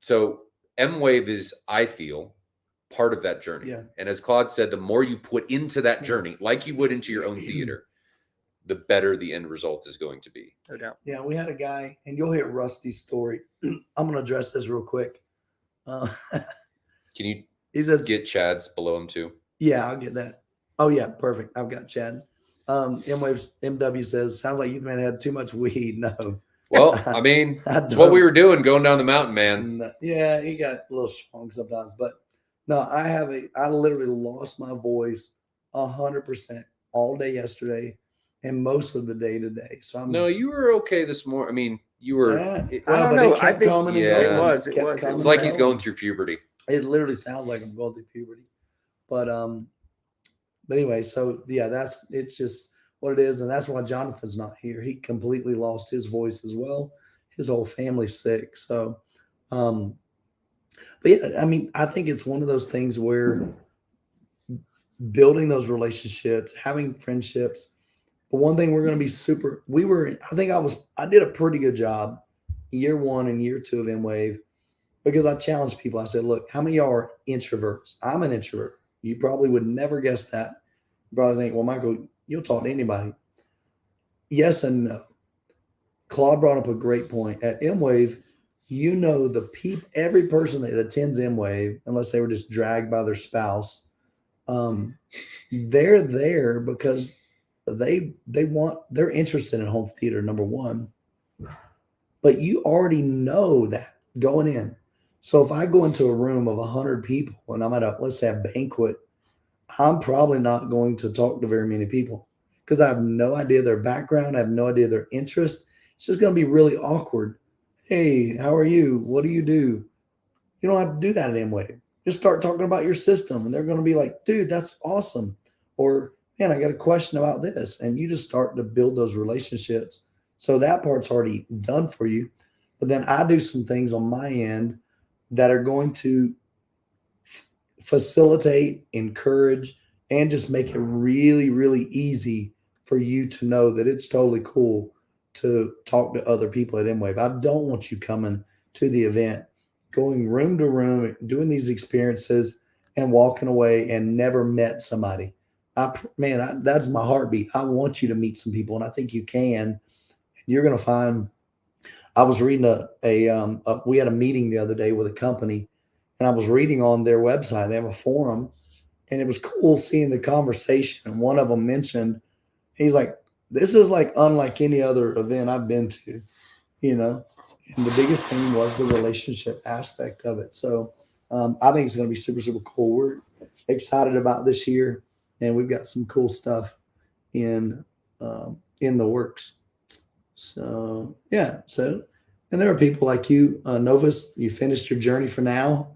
So M-Wave is, I feel, part of that journey. And as Claude said, the more you put into that journey, like you would into your own theater, the better the end result is going to be. No doubt. Yeah, we had a guy, and you'll hear Rusty's story. I'm going to address this real quick. Can you get Chad's below him too? Yeah, I'll get that. Oh, yeah, perfect. I've got Chad. MW says, sounds like Youthman had too much weed. No. Well, I mean, it's what we were doing going down the mountain, man. No, yeah, he got a little strong sometimes. But no, I literally lost my voice 100% all day yesterday and most of the day today. So No, you were okay this morning. I mean, you were. I don't know. I think it was. It was like he's going through puberty. It literally sounds like I'm going through puberty. But anyway, so yeah, it's just what it is, and that's why Jonathan's not here. He completely lost his voice as well. His whole family's sick. So but yeah, I mean, I think it's one of those things where building those relationships, having friendships. But one thing we're going to be I did a pretty good job year 1 and year 2 of M-Wave, because I challenged people. I said, look, how many of y'all are introverts? I'm an introvert. You probably would never guess that. You probably think, well, Michael, you'll talk to anybody. yes and no. Claude brought up a great point. At M-Wave, every person that attends M-Wave, unless they were just dragged by their spouse, they're there because they're interested in home theater, number one. But you already know that going in. So if I go into a room of 100 people and I'm at let's say a banquet, I'm probably not going to talk to very many people because I have no idea their background. I have no idea their interest. It's just going to be really awkward. Hey, how are you? What do? You don't have to do that at M-Wave. Just start talking about your system and they're going to be like, dude, that's awesome. Or, man, I got a question about this. And you just start to build those relationships. So that part's already done for you. But then I do some things on my end that are going to facilitate, encourage, and just make it really, really easy for you to know that it's totally cool to talk to other people at M-Wave. I don't want you coming to the event, going room to room, doing these experiences and walking away and never met somebody. That's my heartbeat. I want you to meet some people, and I think you can. You're going to find, I was reading we had a meeting the other day with a company, and I was reading on their website. They have a forum, and it was cool seeing the conversation. And one of them mentioned, he's like, this is like unlike any other event I've been to, And the biggest thing was the relationship aspect of it. So I think it's going to be super, super cool. We're excited about this year, and we've got some cool stuff in the works. So, yeah. And there are people like you, Novus, you finished your journey for now.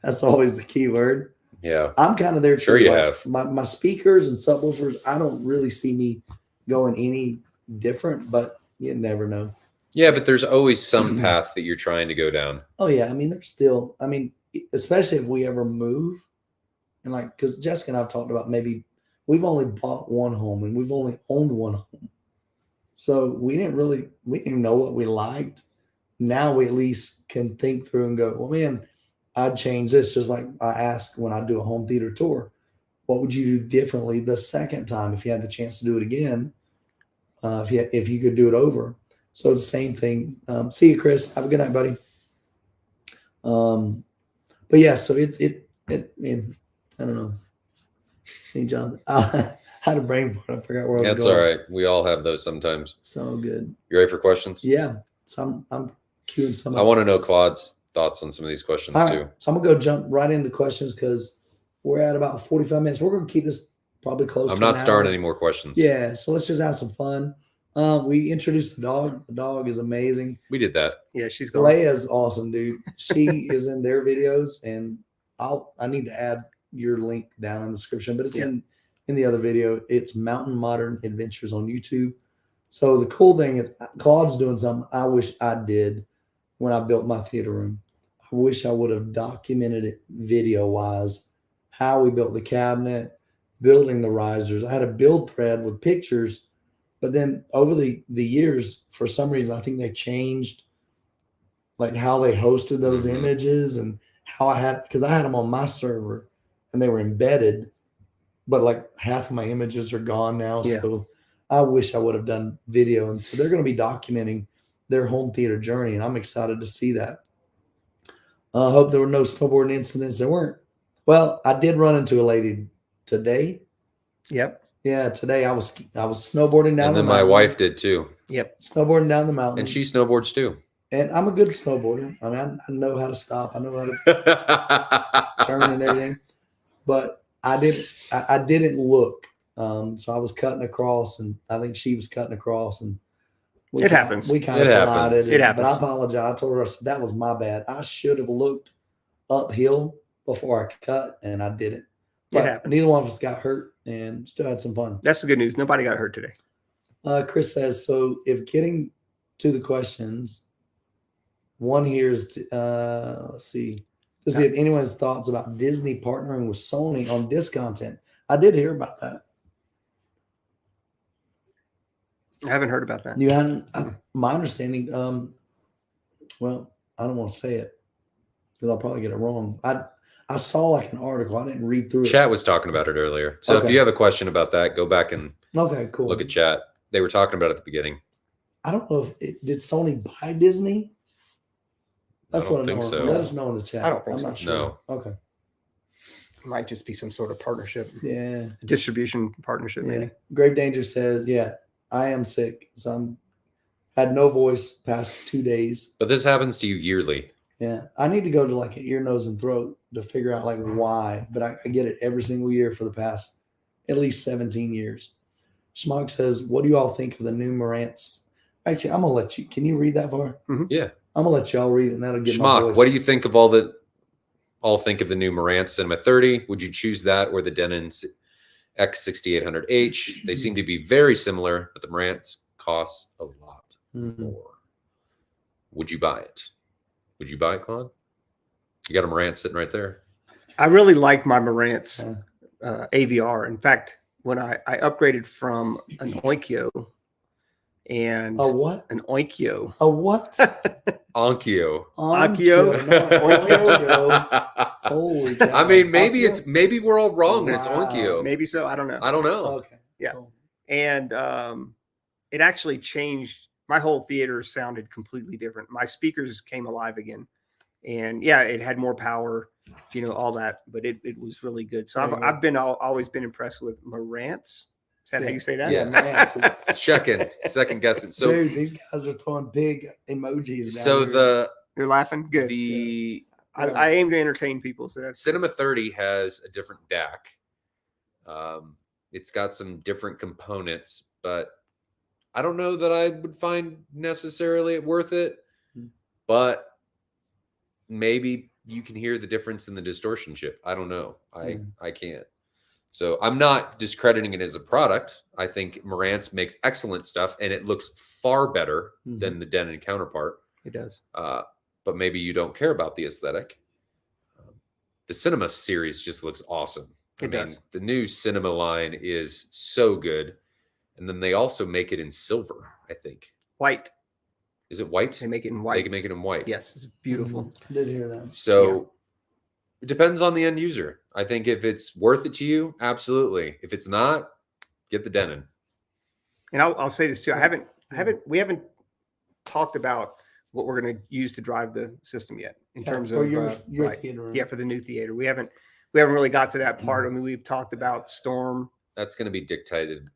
That's always the key word. Yeah. I'm kind of there too. Sure you have. My speakers and subwoofers, I don't really see me going any different, but you never know. Yeah, but there's always some path that you're trying to go down. Oh, yeah. I mean, especially if we ever move. And because Jessica and I've talked about maybe we've only bought one home and we've only owned one home. So we didn't know what we liked. Now we at least can think through and go, well, man, I'd change this. Just like I ask when I do a home theater tour, what would you do differently the second time if you had the chance to do it again? If you could do it over. So the same thing. See you, Chris. Have a good night, buddy. But yeah, so I don't know. Hey, Jonathan. I had a brain fart. I forgot where I was going. That's all right. We all have those sometimes. So good. You ready for questions? Yeah. So I'm queuing some. I want to know Claude's thoughts on some of these questions too. So I'm gonna go jump right into questions because we're at about 45 minutes. We're gonna keep this probably close. I'm not starting any more questions. Yeah. So let's just have some fun. We introduced the dog. The dog is amazing. We did that. Yeah, she's gone. Leia's awesome, dude. She is in their videos, and I need to add your link down in the description, but it's in the other video. It's Mountain Modern Adventures on YouTube. So the cool thing is Claude's doing something I wish I did when I built my theater room. I wish I would have documented it video-wise, how we built the cabinet, building the risers. I had a build thread with pictures, but then over the years, for some reason, I think they changed like how they hosted those images and how because I had them on my server and they were embedded, but like half of my images are gone now. Yeah. So I wish I would have done video. And so they're going to be documenting their home theater journey, and I'm excited to see that. I hope there were no snowboarding incidents. There weren't. Well, I did run into a lady today. Yep. Yeah, today I was snowboarding down the mountain. And then my wife did too. Yep. Snowboarding down the mountain. And she snowboards too. And I'm a good snowboarder. I mean, I know how to stop. I know how to turn and everything. But I didn't look. So I was cutting across, and I think she was cutting across, and it happens. We kind of collided. It happens. But I apologize. I told her that was my bad. I should have looked uphill before I cut, and I didn't. But it happens. Neither one of us got hurt, and still had some fun. That's the good news. Nobody got hurt today. Chris says, so if getting to the questions, one here is, let's see. To see if anyone has thoughts about Disney partnering with Sony on disc content. I did hear about that. I haven't heard about that. You hadn't? My understanding, well, I don't want to say it because I'll probably get it wrong. I saw like an article. I didn't read through it. Chat was talking about it earlier. So if you have a question about that, go back and cool. Look at chat. they were talking about at the beginning. I don't know if did Sony buy Disney? That's I don't what I think know. so. Let us know in the chat. I don't think I'm so. not sure. No. Okay. It might just be some sort of partnership, Yeah. distribution partnership, Yeah. maybe. Grave Danger says, yeah, I am sick. So I'm had no voice past 2 days. But this happens to you yearly. Yeah. I need to go to like an ear, nose, and throat to figure out like why. But I get it every single year for the past at least 17 years. Schmuck says, what do you all think of the new Marantz? Actually, I'm gonna let you. Can you read that for? Yeah. I'm gonna let y'all read it, and that'll get my Schmuck, voice. what do you think of all think of the new Marantz Cinema 30? Would you choose that or the Denon X6800H? They seem to be very similar, but the Marantz costs a lot more. Would you buy it? Would you buy it, Claude? You got a Marantz sitting right there. I really like my Marantz AVR. In fact, when I upgraded from an Onkyo and A what? an Onkyo. A what? Onkyo. Onkyo? Onkyo. Holy cow. I mean, Onkyo? maybe we're all wrong and it's Wow. Onkyo. Maybe so. I don't know. I don't know. Okay. Yeah. Cool. And it actually changed. My whole theater sounded completely different. My speakers came alive again. And yeah, it had more power, all that, but it was really good. So I've always been impressed with Marantz. Is that how you say that? Yeah. Marantz. Second guess it. So dude, these guys are throwing big emojis. So They're laughing. Good. The I aim to entertain people. So that's Cinema 30 has a different DAC. It's got some different components, but I don't know that I would find necessarily worth it. But maybe you can hear the difference in the distortion chip. I don't know. I can't. So I'm not discrediting it as a product. I think Marantz makes excellent stuff, and it looks far better than the Denon counterpart. It does. But maybe you don't care about the aesthetic. The Cinema series just looks awesome. It does. The new Cinema line is so good. And then they also make it in silver, I think. White. Is it white? They make it in white. They can make it in white. Yes, it's beautiful. I did hear that. So it depends on the end user. I think if it's worth it to you, absolutely. If it's not, get the Denon. And I'll say this too. We haven't talked about what we're going to use to drive the system yet in terms for of your theater. Yeah, for the new theater. We haven't really got to that part. I mean, we've talked about Storm. That's going to be dictated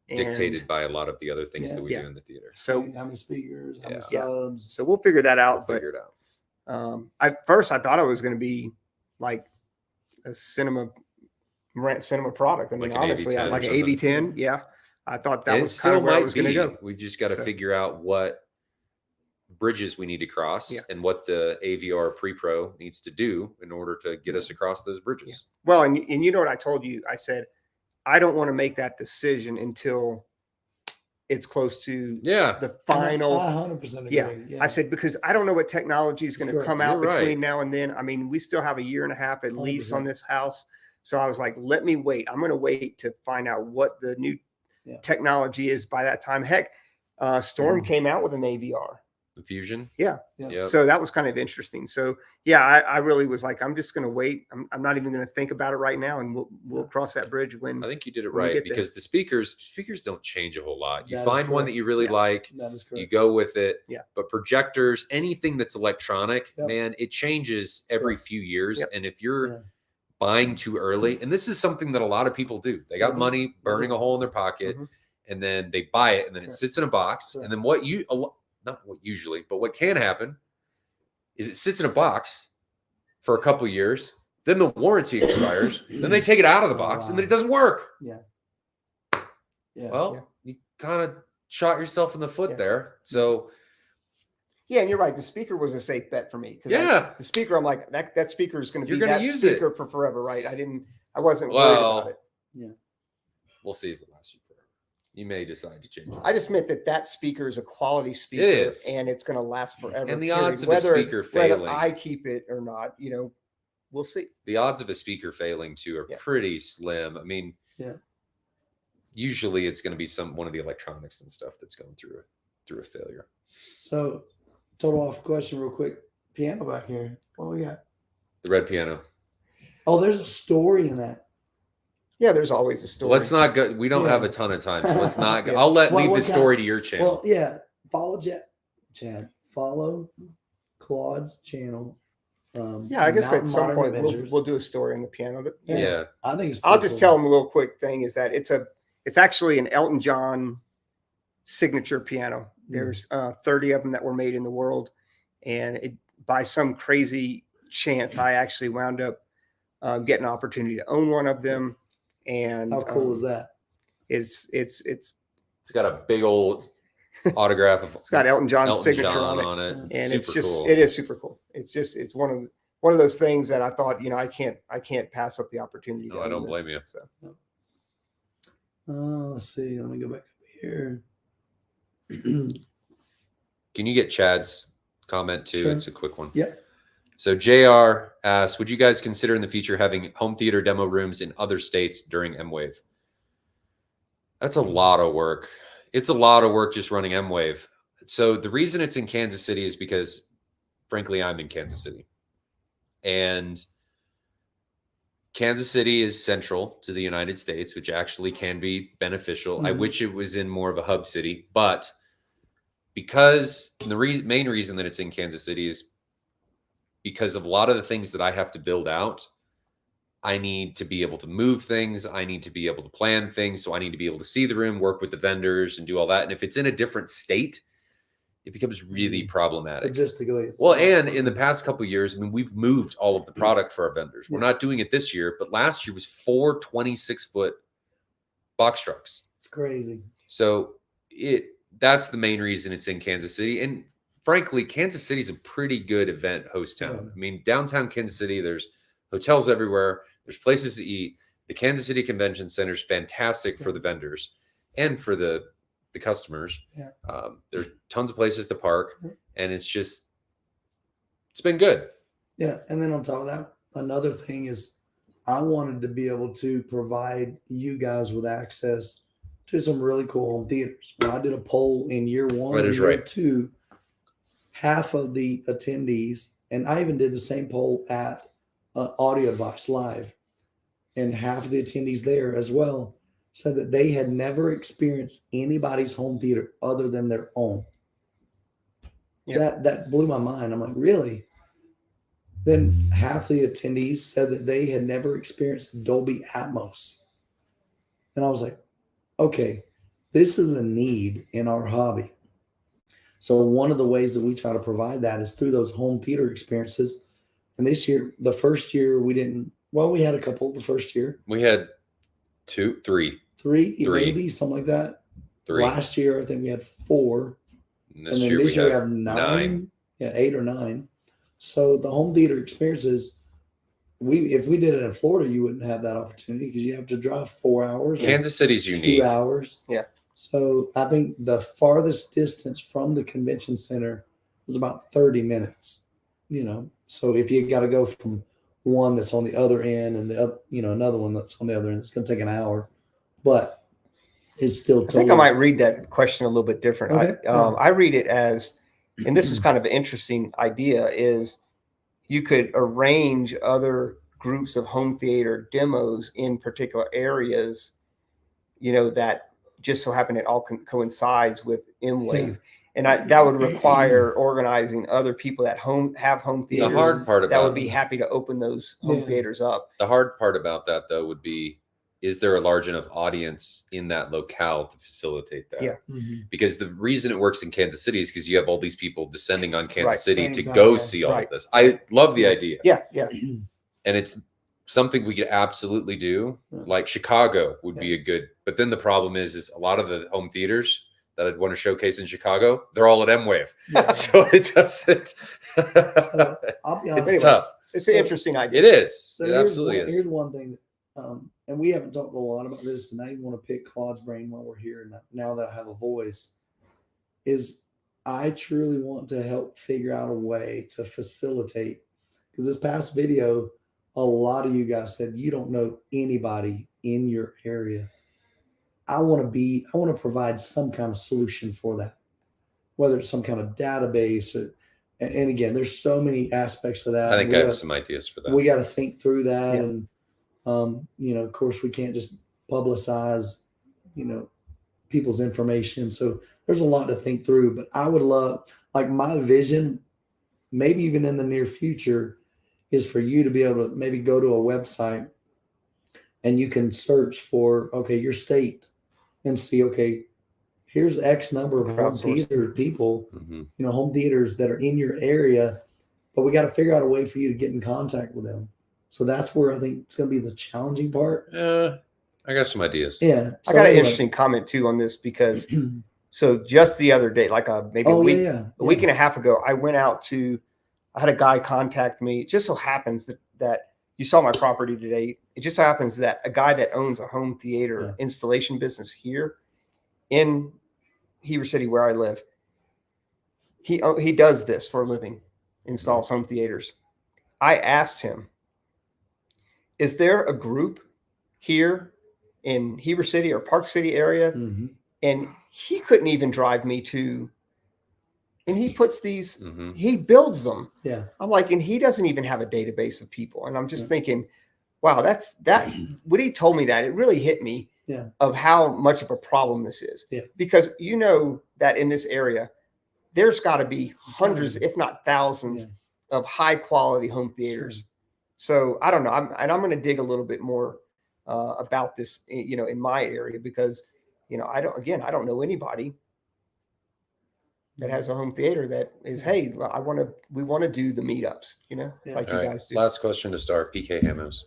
by a lot a other things that we do in the theater. So how many speakers, how many Yeah. subs. So we'll figure that out. Figure it out. At first I thought it was going to be like a cinema product. I mean, Like an honestly, AV10 like or an something. AV10. Yeah, I thought that And it was kind still of where it might was going to be. go. We just got to So- figure out what bridges we need to cross and what the AVR Pre-Pro needs to do in order to get us across those bridges. Well, and you know what I told you? I said, I don't want to make that decision until it's close to the final. I 100% agree. Yeah. I said, because I don't know what technology is going to come out You're between right. now and then. I mean, we still have a year and a half at least 100%. on this house. So I was like, let me wait. I'm going to wait to find out what the new technology is by that time. Heck, Storm came out with an AVR. The Fusion. Yeah. Yep. So that was kind of interesting. So yeah, I really was like, I'm just going to wait. I'm not even going to think about it right now. And we'll cross that bridge when I think you did it when we right get there. because the speakers don't change a whole lot. You That is find one that correct. you really like, That is correct. you go with it. Yeah. But projectors, anything that's electronic, Yep. man, it changes every few years. Yep. And if you're buying too early, and this is something that a lot of people do, they got money burning a hole in their pocket, and then they buy it, and then it sits in a box. And then not what usually, but what can happen is it sits in a box for a couple years, then the warranty expires, then they take it out of the box, and then it doesn't work. Yeah. Well, you kind of shot yourself in the foot there. So yeah, and you're right. The speaker was a safe bet for me. Yeah. The speaker, I'm like, that speaker is going to be You're gonna that use speaker it. for forever, right? I wasn't worried about it. Yeah. we'll see if it lasts you forever. You may decide to change it. I just meant that speaker is a quality speaker is. and it's going to last forever. And the period. odds of a speaker whether failing. I keep it or not, we'll see. The odds of a speaker failing too are pretty slim. I mean, usually it's going to be one of the electronics and stuff that's going through a failure. So, total off question real quick. Piano back here. What we got? The red piano. Oh, there's a story in that. Yeah, there's always a story. Let's not go. We don't Yeah. have a ton of time, so let's not go. Yeah. I'll leave What the story kind- to your channel. Well, yeah. Follow Chad. Follow Claude's channel. Yeah, I guess at Mountain some Modern point Adventures. we'll do a story on the piano. But Yeah. I think it's. I'll pretty just cool. tell them a little quick thing is that it's actually an Elton John signature piano. There's 30 of them that were made in the world, and by some crazy chance, I actually wound up getting an opportunity to own one of them. And How cool is that? It's It's got a big old autograph of it's got Elton John's Elton signature John on it. on it. And Super it's just cool. it is super cool. It's one of those things that I thought, I can't pass up the opportunity. No, I don't blame you. So Let's see. Let me go back up here. Can you get Chad's comment too? Sure. It's a quick one. Yep. So JR asks, would you guys consider in the future having home theater demo rooms in other states during M-Wave? That's a lot of work. It's a lot of work just running M-Wave. So the reason it's in Kansas City is because, frankly, I'm in Kansas City. And Kansas City is central to the United States, which actually can be beneficial. I wish it was in more of a hub city, but because the main reason that it's in Kansas City is because of a lot of the things that I have to build out. I need to be able to move things. I need to be able to plan things. So I need to be able to see the room, work with the vendors, and do all that. And if it's in a different state, it becomes really problematic. Logistically. Well, and in the past couple of years, I mean, we've moved all of the product for our vendors. We're not doing it this year, but last year was 4 26-foot box trucks. It's crazy. So that's the main reason it's in Kansas City. And frankly, Kansas City is a pretty good event host town. Yeah. I mean, downtown Kansas City, there's hotels everywhere. There's places to eat. The Kansas City Convention Center is fantastic for the vendors and for the customers. Yeah. There's tons of places to park, and it's been good. Yeah. And then on top of that, another thing is I wanted to be able to provide you guys with access to some really cool home theaters. When I did a poll in year 1, That is year right. 2, half of the attendees, and I even did the same poll at Audio Advice Live, and half of the attendees there as well said that they had never experienced anybody's home theater other than their own. Yeah. That blew my mind. I'm like, really? Then half the attendees said that they had never experienced Dolby Atmos. And I was like, okay, this is a need in our hobby. So one of the ways that we try to provide that is through those home theater experiences. And this year, the first year we had a couple the first year. We had 3. Three, maybe, something like that. 3. Last year, I think we had 4. And And then this year we have 9. Yeah, 8 or 9. So the home theater experiences, if we did it in Florida, you wouldn't have that opportunity because you have to drive 4 hours. Kansas City's 2 unique. hours. Yeah. So I think the farthest distance from the convention center was about 30 minutes. So if you got to go from one that's on the other end and the other, another one that's on the other end, it's going to take an hour. But it's still. I think I might read that question a little bit different. Okay. I read it as, and this is kind of an interesting idea, is you could arrange other groups of home theater demos in particular areas, that just so happen it all coincides with M-Wave. Yeah. And that would require organizing other people that have home theaters. The hard part that about would be happy to open those home theaters up. The hard part about that, though, would be, is there a large enough audience in that locale to facilitate that? Yeah. Because the reason it works in Kansas City is because you have all these people descending on Kansas Right. City Same to time, go yeah. see all Right. of this. I love the idea. Yeah. And it's something we could absolutely do. Like Chicago would be a good, but then the problem is a lot of the home theaters that I'd want to showcase in Chicago, they're all at M-Wave. Yeah. So it doesn't. So I'll be honest. It's tough. It's an interesting idea. It is. So It absolutely is. Here's one thing, and we haven't talked a lot about this, and I even want to pick Claude's brain while we're here. Now that I have a voice, is I truly want to help figure out a way to facilitate. Because this past video, a lot of you guys said you don't know anybody in your area. I want to provide some kind of solution for that, whether it's some kind of database and again, there's so many aspects of that. I think I have some ideas for that. We got to think through that. Yeah. And Of course, we can't just publicize, people's information. So there's a lot to think through. But I would love, like, my vision, maybe even in the near future, is for you to be able to maybe go to a website and you can search for, okay, your state and see, okay, here's X number of home theater people, home theaters that are in your area, but we got to figure out a way for you to get in contact with them. So that's where I think it's going to be the challenging part. I got some ideas. Yeah. I got an interesting comment too on this because so just the other day, like maybe a week and a half ago, I had a guy contact me. It just so happens that you saw my property today. It just so happens that a guy that owns a home theater installation business here in Heber City, where I live, he does this for a living, installs home theaters. I asked him, is there a group here in Heber City or Park City area? And he couldn't even drive me to, and he puts these, he builds them. Yeah. I'm like, and he doesn't even have a database of people. And I'm just thinking, wow, when he told me that, it really hit me of how much of a problem this is. Yeah. Because that in this area, there's got to be hundreds, if not thousands of high quality home theaters. Sure. So I don't know. I'm going to dig a little bit more about this, in my area, because, I don't know anybody that has a home theater that is, hey, we want to do the meetups, like you guys do. Last question to start. PK Hamos.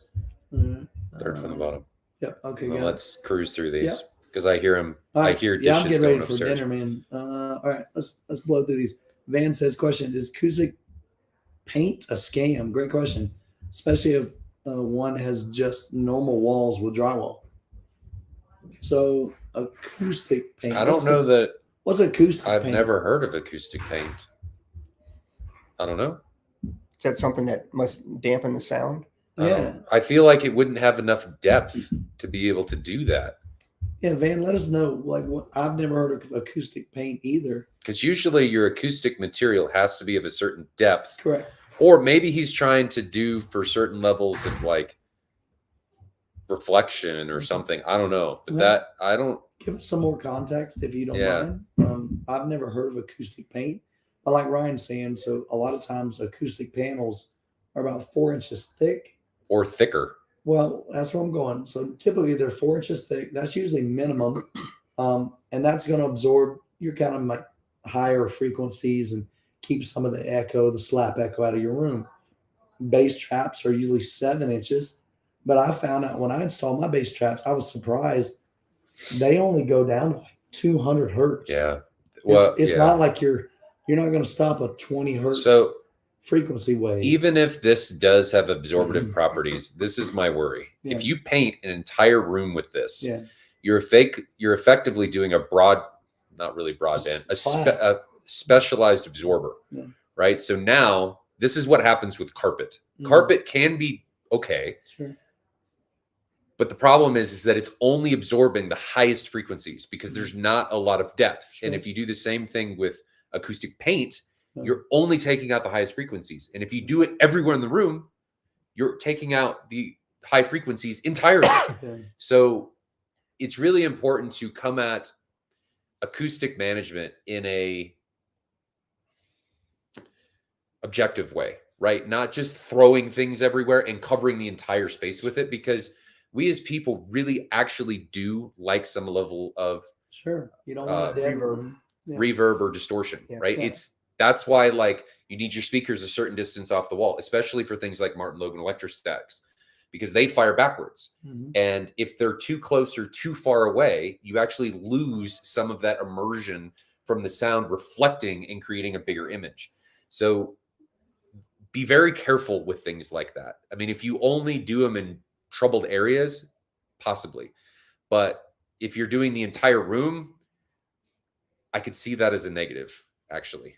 Third from the bottom. Yep. Okay. Well, let's cruise through these because I hear him. Right. I hear dishes I'm getting going ready upstairs. for dinner, man. All right, let's blow through these. Van says, question: is acoustic paint a scam? Great question, especially if one has just normal walls with drywall. So acoustic paint. I don't know that. What's acoustic I've paint? never heard of acoustic paint. I don't know. Is that something that must dampen the sound? I feel like it wouldn't have enough depth to be able to do that. Yeah, Van, let us know. I've never heard of acoustic paint either. Because usually your acoustic material has to be of a certain depth. Correct. Or maybe he's trying to do for certain levels of reflection or something. I don't know. But I don't. Give us some more context if you don't mind. I've never heard of acoustic paint. But like Ryan's saying, so a lot of times acoustic panels are about 4 inches thick. Or thicker. Well, that's where I'm going. So typically they're 4 inches thick. That's usually minimum. And that's going to absorb your kind of like higher frequencies and keep some of the echo, the slap echo out of your room. Bass traps are usually 7 inches. But I found out when I installed my bass traps, I was surprised. They only go down to 200 hertz. Yeah. Well, it's not like you're not going to stop a 20 hertz frequency wave. Even if this does have absorptive properties, this is my worry. Yeah. If you paint an entire room with this, you're effectively doing not really broadband, a specialized absorber, right? So now this is what happens with carpet. Carpet can be okay. Sure. But the problem is that it's only absorbing the highest frequencies because there's not a lot of depth. Sure. And if you do the same thing with acoustic paint, you're only taking out the highest frequencies. And if you do it everywhere in the room, you're taking out the high frequencies entirely. So it's really important to come at acoustic management in a objective way, right? Not just throwing things everywhere and covering the entire space with it, because we as people really actually do like some level of you don't want reverb or distortion, right? That's why you need your speakers a certain distance off the wall, especially for things like Martin Logan electrostatics, because they fire backwards. And if they're too close or too far away, you actually lose some of that immersion from the sound reflecting and creating a bigger image. So be very careful with things like that. I mean, if you only do them in troubled areas, possibly. But if you're doing the entire room, I could see that as a negative, actually.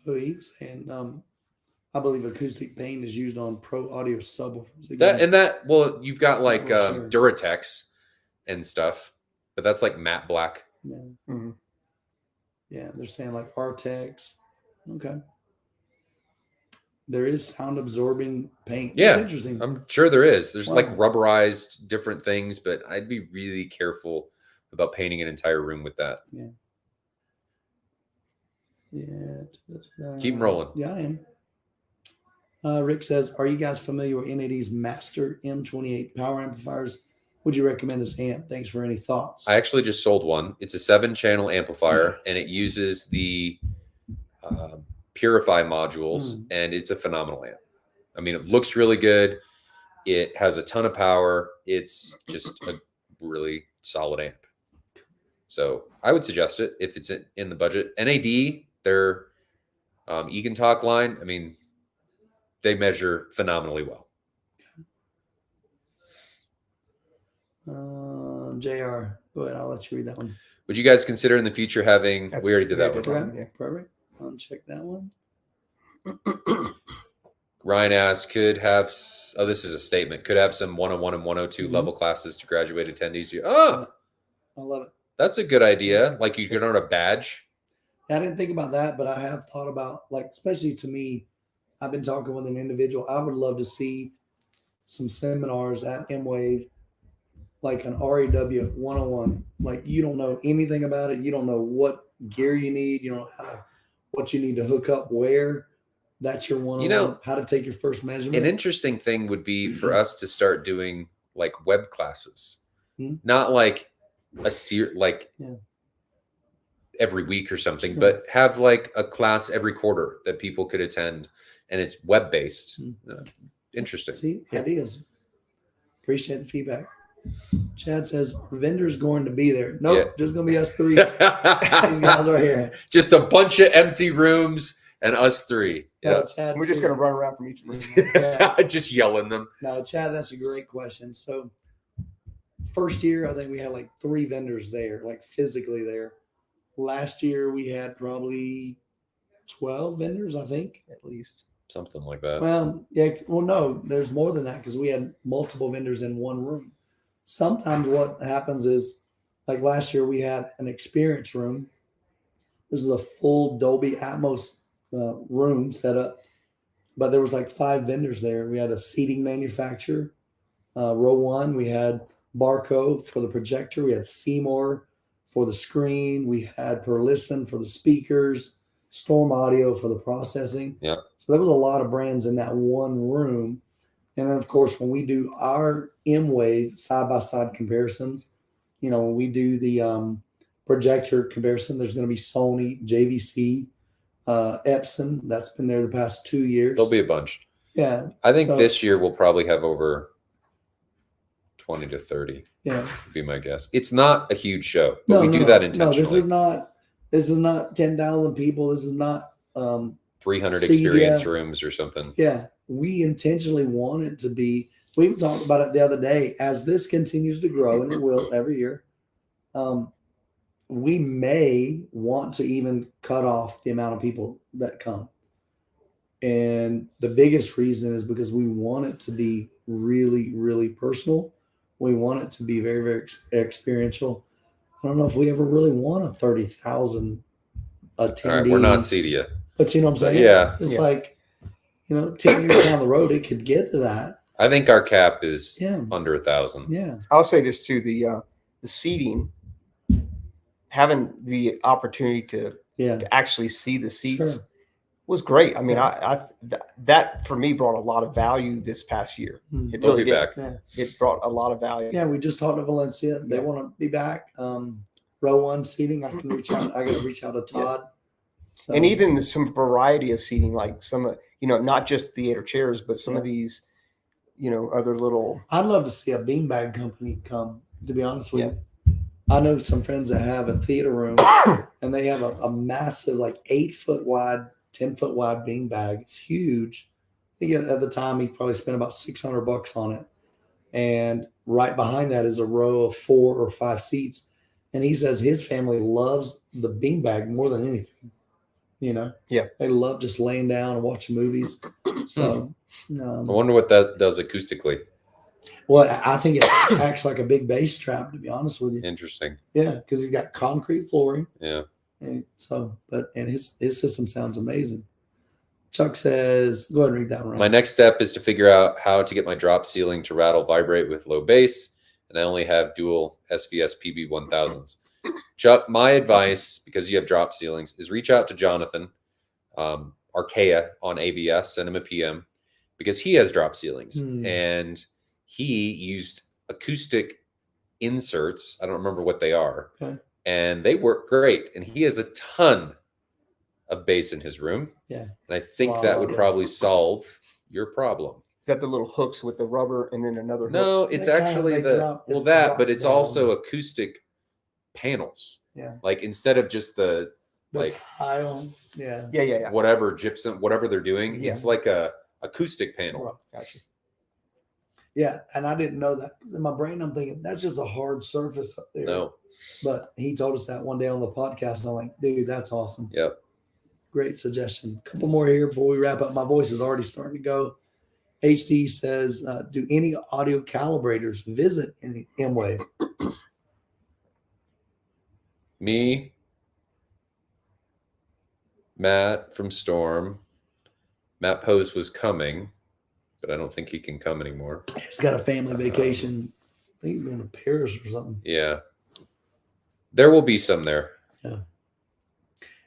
So he was saying, I believe acoustic paint is used on pro audio subwoofers. You've got Duratex and stuff, but that's like matte black. Yeah, they're saying like Artex. Okay. there is sound absorbing paint. Yeah, It's interesting. I'm sure there is. There's like Wow. rubberized different things, but I'd be really careful about painting an entire room with that. Yeah. Keep 'em rolling. Yeah, I am. Rick says, "Are you guys familiar with NAD's Master M28 power amplifiers? Would you recommend this amp? Thanks for any thoughts." I actually just sold one. It's a 7-channel amplifier, and it uses the Purify modules, and it's a phenomenal amp. I mean, it looks really good. It has a ton of power. It's just a really solid amp. So I would suggest it if it's in the budget. NAD, their Egan Talk line, I mean, they measure phenomenally well. JR, go ahead. I'll let you read that one. Would you guys consider in the future having? We already did that one. Okay, yeah. Perfect. I'll check that one. Ryan asks, could have, oh, this is a statement, could have some 101 and 102 level classes to graduate attendees. Oh, I love it. That's a good idea. Like you could earn a badge. I didn't think about that, but I have thought about, like, especially to me, I've been talking with an individual. I would love to see some seminars at M-Wave, like an RAW 101. Like, you don't know anything about it. You don't know what gear you need. You don't know what you need to hook up where. That's your 101. You know, how to take your first measurement. An interesting thing would be for us to start doing like web classes, not like every week or something, but have like a class every quarter that people could attend, and it's web based. Interesting. See, ideas. Appreciate the feedback. Chad says, "Are vendors going to be there?" Nope, just gonna be us three. These guys are here. Just a bunch of empty rooms and us three. Yeah, we're just gonna run around from each room. Just yelling them. No, Chad, that's a great question. So, first year, I think we had like 3 vendors there, like physically there. Last year, we had probably 12 vendors, I think, at least. Something like that. Well, yeah. Well, no, there's more than that because we had multiple vendors in one room. Sometimes what happens is, like last year, we had an experience room. This is a full Dolby Atmos room set up, but there was like 5 vendors there. We had a seating manufacturer, row 1. We had Barco for the projector. We had Seymour for the screen. We had Per Listen for the speakers. Storm Audio for the processing. Yeah. So there was a lot of brands in that one room. And then, of course, when we do our M-Wave side-by-side comparisons, you know, when we do the projector comparison, there's going to be Sony, JVC, Epson. That's been there the past 2 years. There'll be a bunch. Yeah. I think this year we'll probably have over 20 to 30. Yeah. Would be my guess. It's not a huge show, but we do that intentionally. No, this is not 10,000 people. This is not 300 experience rooms or something. Yeah. We intentionally want it to be. We talked about it the other day. As this continues to grow, and it will every year, we may want to even cut off the amount of people that come. And the biggest reason is because we want it to be really, really personal. We want it to be very, very experiential. I don't know if we ever really want a 30,000 attendee. All right, we're not Cedia. But you know what I'm saying? Yeah. It's like, 10 years down the road, it could get to that. I think our cap is under 1,000. Yeah. I'll say this too: the seating, having the opportunity to actually see the seats was great. I mean, that for me brought a lot of value this past year. It really did. Yeah. It brought a lot of value. Yeah, we just talked to Valencia. They want to be back. Row 1 seating. I can reach out. I got to reach out to Todd. So. And even some variety of seating, like some, not just theater chairs, but some of these, other little. I'd love to see a beanbag company come, to be honest with you. I know some friends that have a theater room and they have a massive, like 8-foot wide, 10-foot wide beanbag. It's huge. I think at the time he probably spent about $600 on it. And right behind that is a row of 4 or 5 seats. And he says his family loves the beanbag more than anything. They love just laying down and watching movies. So I wonder what that does acoustically. Well, I think it acts like a big bass trap, to be honest with you. Interesting. Yeah, because he's got concrete flooring. Yeah. And his system sounds amazing. Chuck says, go ahead and read that one. My next step is to figure out how to get my drop ceiling to rattle vibrate with low bass, and I only have dual SVS PB 1000s. Chuck, my advice, because you have drop ceilings, is reach out to Jonathan Archaea on AVS, send him a PM, because he has drop ceilings, and he used acoustic inserts. I don't remember what they are, and they work great, and he has a ton of bass in his room. Yeah. And I think that would probably solve your problem. Is that the little hooks with the rubber and then another hook? No, it's actually but it's also acoustic panels. Yeah. Like instead of just the like tile. Yeah. Whatever gypsum, whatever they're doing, Yeah. it's like a acoustic panel. Right. Gotcha. Yeah, and I didn't know that. In my brain, I'm thinking that's just a hard surface up there. No. But he told us that one day on the podcast, and I'm like, dude, that's awesome. Yep. Great suggestion. A couple more here before we wrap up. My voice is already starting to go. HD says, do any audio calibrators visit any M-Wave? Me, Matt from Storm. Matt Pose was coming, but I don't think he can come anymore. He's got a family vacation. I think he's going to Paris or something. Yeah. There will be some there. Yeah.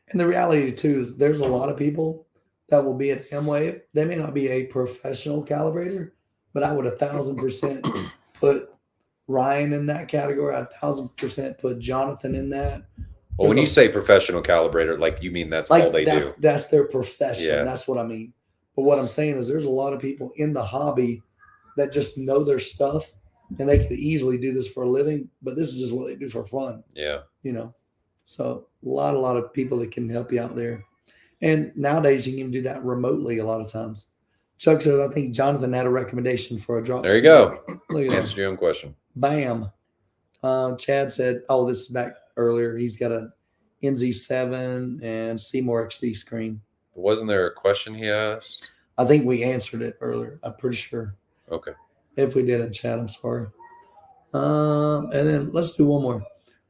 And the reality, too, is there's a lot of people that will be at M-Wave. They may not be a professional calibrator, but I would 1,000% put Ryan in that category. I'd 1,000% put Jonathan in that. Well, when you say professional calibrator, like you mean that's all they do. That's their profession. Yeah. That's what I mean. But what I'm saying is there's a lot of people in the hobby that just know their stuff, and they could easily do this for a living, but this is just what they do for fun. Yeah. You know, so a lot of people that can help you out there. And nowadays you can do that remotely a lot of times. Chuck says, I think Jonathan had a recommendation for a drop. There you go. Look at Answered your own question. Bam. Chad said, oh, this is back earlier. He's got a NZ7 and Seymour XD screen. Wasn't there a question he asked? I think we answered it earlier. I'm pretty sure. Okay. If we didn't, Chad, I'm sorry. And then let's do one more.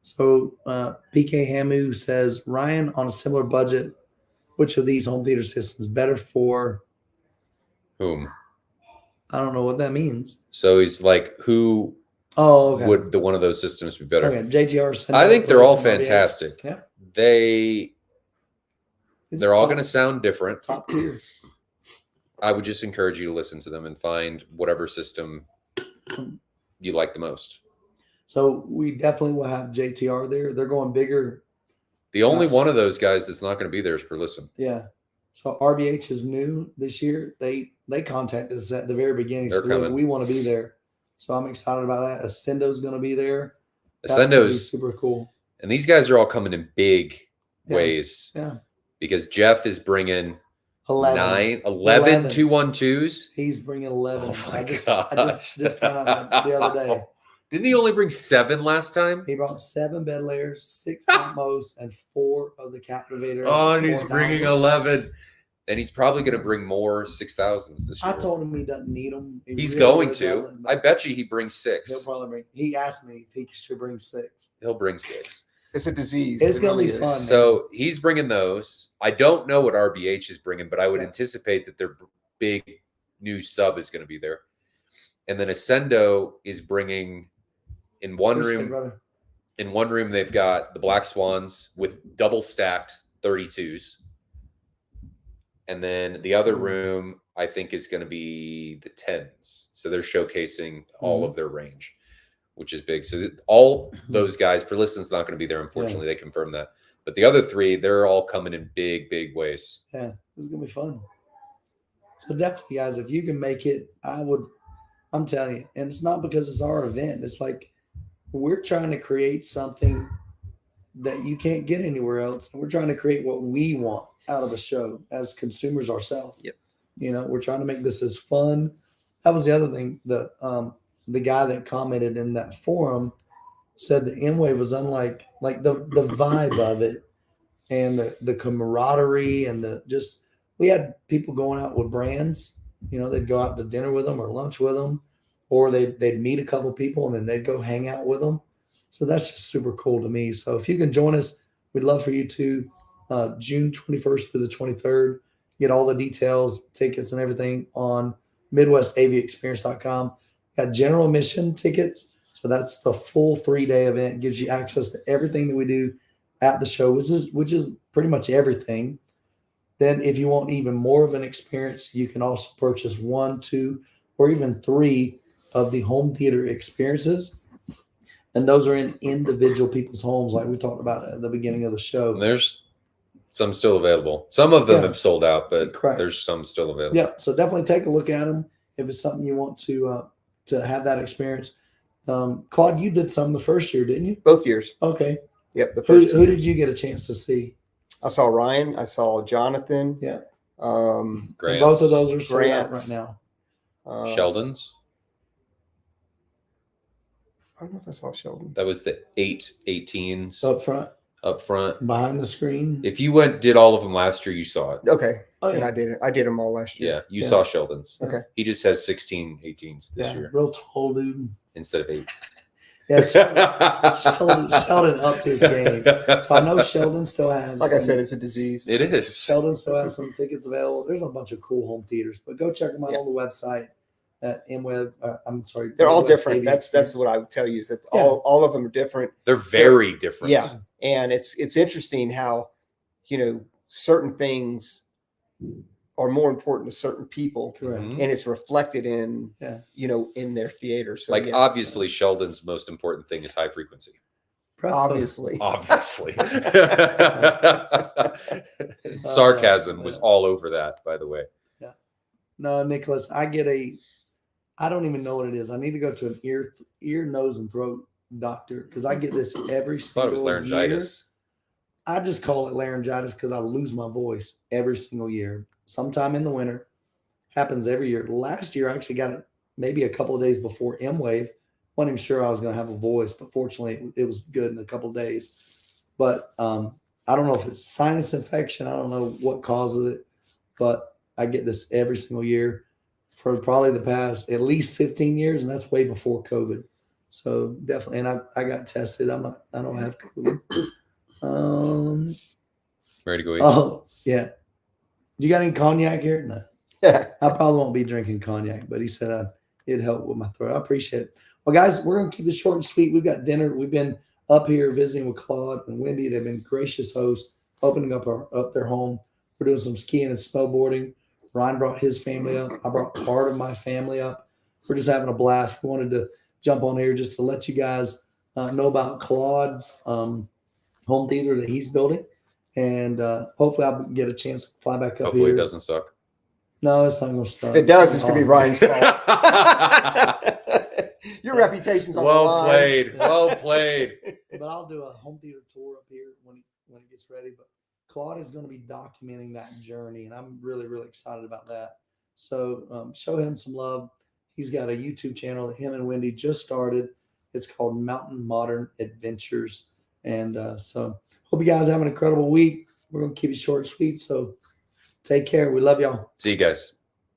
So PK Hamu says, Ryan, on a similar budget, which of these home theater systems better for whom? I don't know what that means. So he's like, who okay. would one of those systems be better? Okay, JTR. I think they're all fantastic. Yeah. They're all going to sound different. Top tier. I would just encourage you to listen to them and find whatever system you like the most. So we definitely will have JTR there. They're going bigger. The only one of those guys that's not going to be there is Per Listen. Yeah. So RBH is new this year. They contacted us at the very beginning. They're coming. We want to be there. So I'm excited about that. Ascendo's going to be there. Ascendo's super cool. And these guys are all coming in big ways. Yeah. Because Jeff is bringing 11 212s. He's bringing 11. Oh my gosh. I just found out that the other day. Didn't he only bring 7 last time? He brought 7 bed layers, 6 Atmos, and 4 of the Captivator. Oh, and he's bringing 11. And he's probably going to bring more 6,000s this year. I told him he doesn't need them. He's going to. I bet you he brings 6. He'll probably bring. He asked me if he should bring 6. He'll bring 6. It's a disease. It's going to be fun. So he's bringing those. I don't know what RBH is bringing, but I would anticipate that their big new sub is going to be there. And then Ascendo is bringing in one room. In one room, they've got the Black Swans with double stacked 32s. And then the other room, I think, is going to be the 10s. So they're showcasing all of their range, which is big. So all those guys, Per Listen's not going to be there, unfortunately. They confirmed that. But the other 3, they're all coming in big, big ways. Yeah, this is going to be fun. So definitely, guys, if you can make it, I'm telling you. And it's not because it's our event. It's like we're trying to create something that you can't get anywhere else. And we're trying to create what we want out of a show as consumers ourselves. Yep. You know, we're trying to make this as fun. That was the other thing. The guy that commented in that forum said the M-Wave was unlike the vibe of it and the camaraderie and we had people going out with brands. You know, they'd go out to dinner with them or lunch with them, or they'd meet a couple people and then they'd go hang out with them. So that's just super cool to me. So if you can join us, we'd love for you to. June 21st through the 23rd. get all the details, tickets, and everything on MidwestAVExperience.com. Got general admission tickets. So that's the full 3-day event. It gives you access to everything that we do at the show, which is pretty much everything. Then if you want even more of an experience, you can also purchase 1, 2, or even 3 of the home theater experiences. And those are in individual people's homes, like we talked about at the beginning of the show. And there's some still available. Some of them Yeah. have sold out, but Correct. there's some still available. Yeah, so definitely take a look at them if it's something you want to have that experience. Claude, you did some the first year, didn't you? Both years. Okay. Yep. The Who first did you get a chance to see? I saw Ryan. I saw Jonathan. Yeah. Um, And both of those are sold out Grants. right now. Sheldon's. I don't know if I saw Sheldon. That was the 8/18s Up front, up front. behind the screen. If you did all of them last year, you saw it. Okay. Oh, And yeah. I did them all last year. Yeah, you Yeah. saw Sheldon's. Okay. He just has 16/18s this Yeah, year real tall dude. instead of 8. Yeah, Sheldon upped his game. So I know Sheldon still has. Like I some- said, it's a disease. It is. Sheldon still has some tickets available. There's a bunch of cool home theaters, but go check them out Yeah. on the website at MWeb. I'm sorry, They're all Midwest different. AV That's Experience. what I would tell you is that Yeah. all of them are different. They're very different. Yeah. And it's interesting how, certain things are more important to certain people, correct. Mhm. and it's reflected in, Yeah. in their theater. So Like yeah, obviously, Sheldon's most important thing is high frequency. obviously. Obviously. Sarcasm was all over that, by the way. No, Nicholas, I don't even know what it is. I need to go to an ear, nose, and throat doctor because I get this every I single thought it was laryngitis. year. I just call it laryngitis because I lose my voice every single year. Sometime in the winter, happens every year. Last year, I actually got it maybe a couple of days before M Wave. Wasn't even sure I was going to have a voice, but fortunately, it was good in a couple of days. But I don't know if it's sinus infection. I don't know what causes it, but I get this every single year for probably the past at least 15 years, and that's way before COVID. So definitely, and I got tested. I don't have COVID. Ready to go eat? Oh yeah, you got any cognac here? No, I probably won't be drinking cognac, but he said it'd help with my throat. I appreciate it. Well, guys, we're gonna keep this short and sweet. We've got dinner. We've been up here visiting with Claude and Wendy. They've been gracious hosts, opening up their home. We're doing some skiing and snowboarding. Ryan brought his family up. I brought part of my family up. We're just having a blast. We wanted to jump on here just to let you guys know about Claude's home theater that he's building. And hopefully I'll get a chance to fly back up Hopefully here. it doesn't suck. No, it's not going to suck. It does. It's going to be Awesome. Ryan's fault. Your reputation's on the Well line. played. Well played. But I'll do a home theater tour up here when it gets ready. But Claude is going to be documenting that journey, and I'm really, really excited about that. So show him some love. He's got a YouTube channel that him and Wendy just started. It's called Mountain Modern Adventures. And so hope you guys have an incredible week. We're going to keep it short and sweet. So take care. We love y'all. See you guys.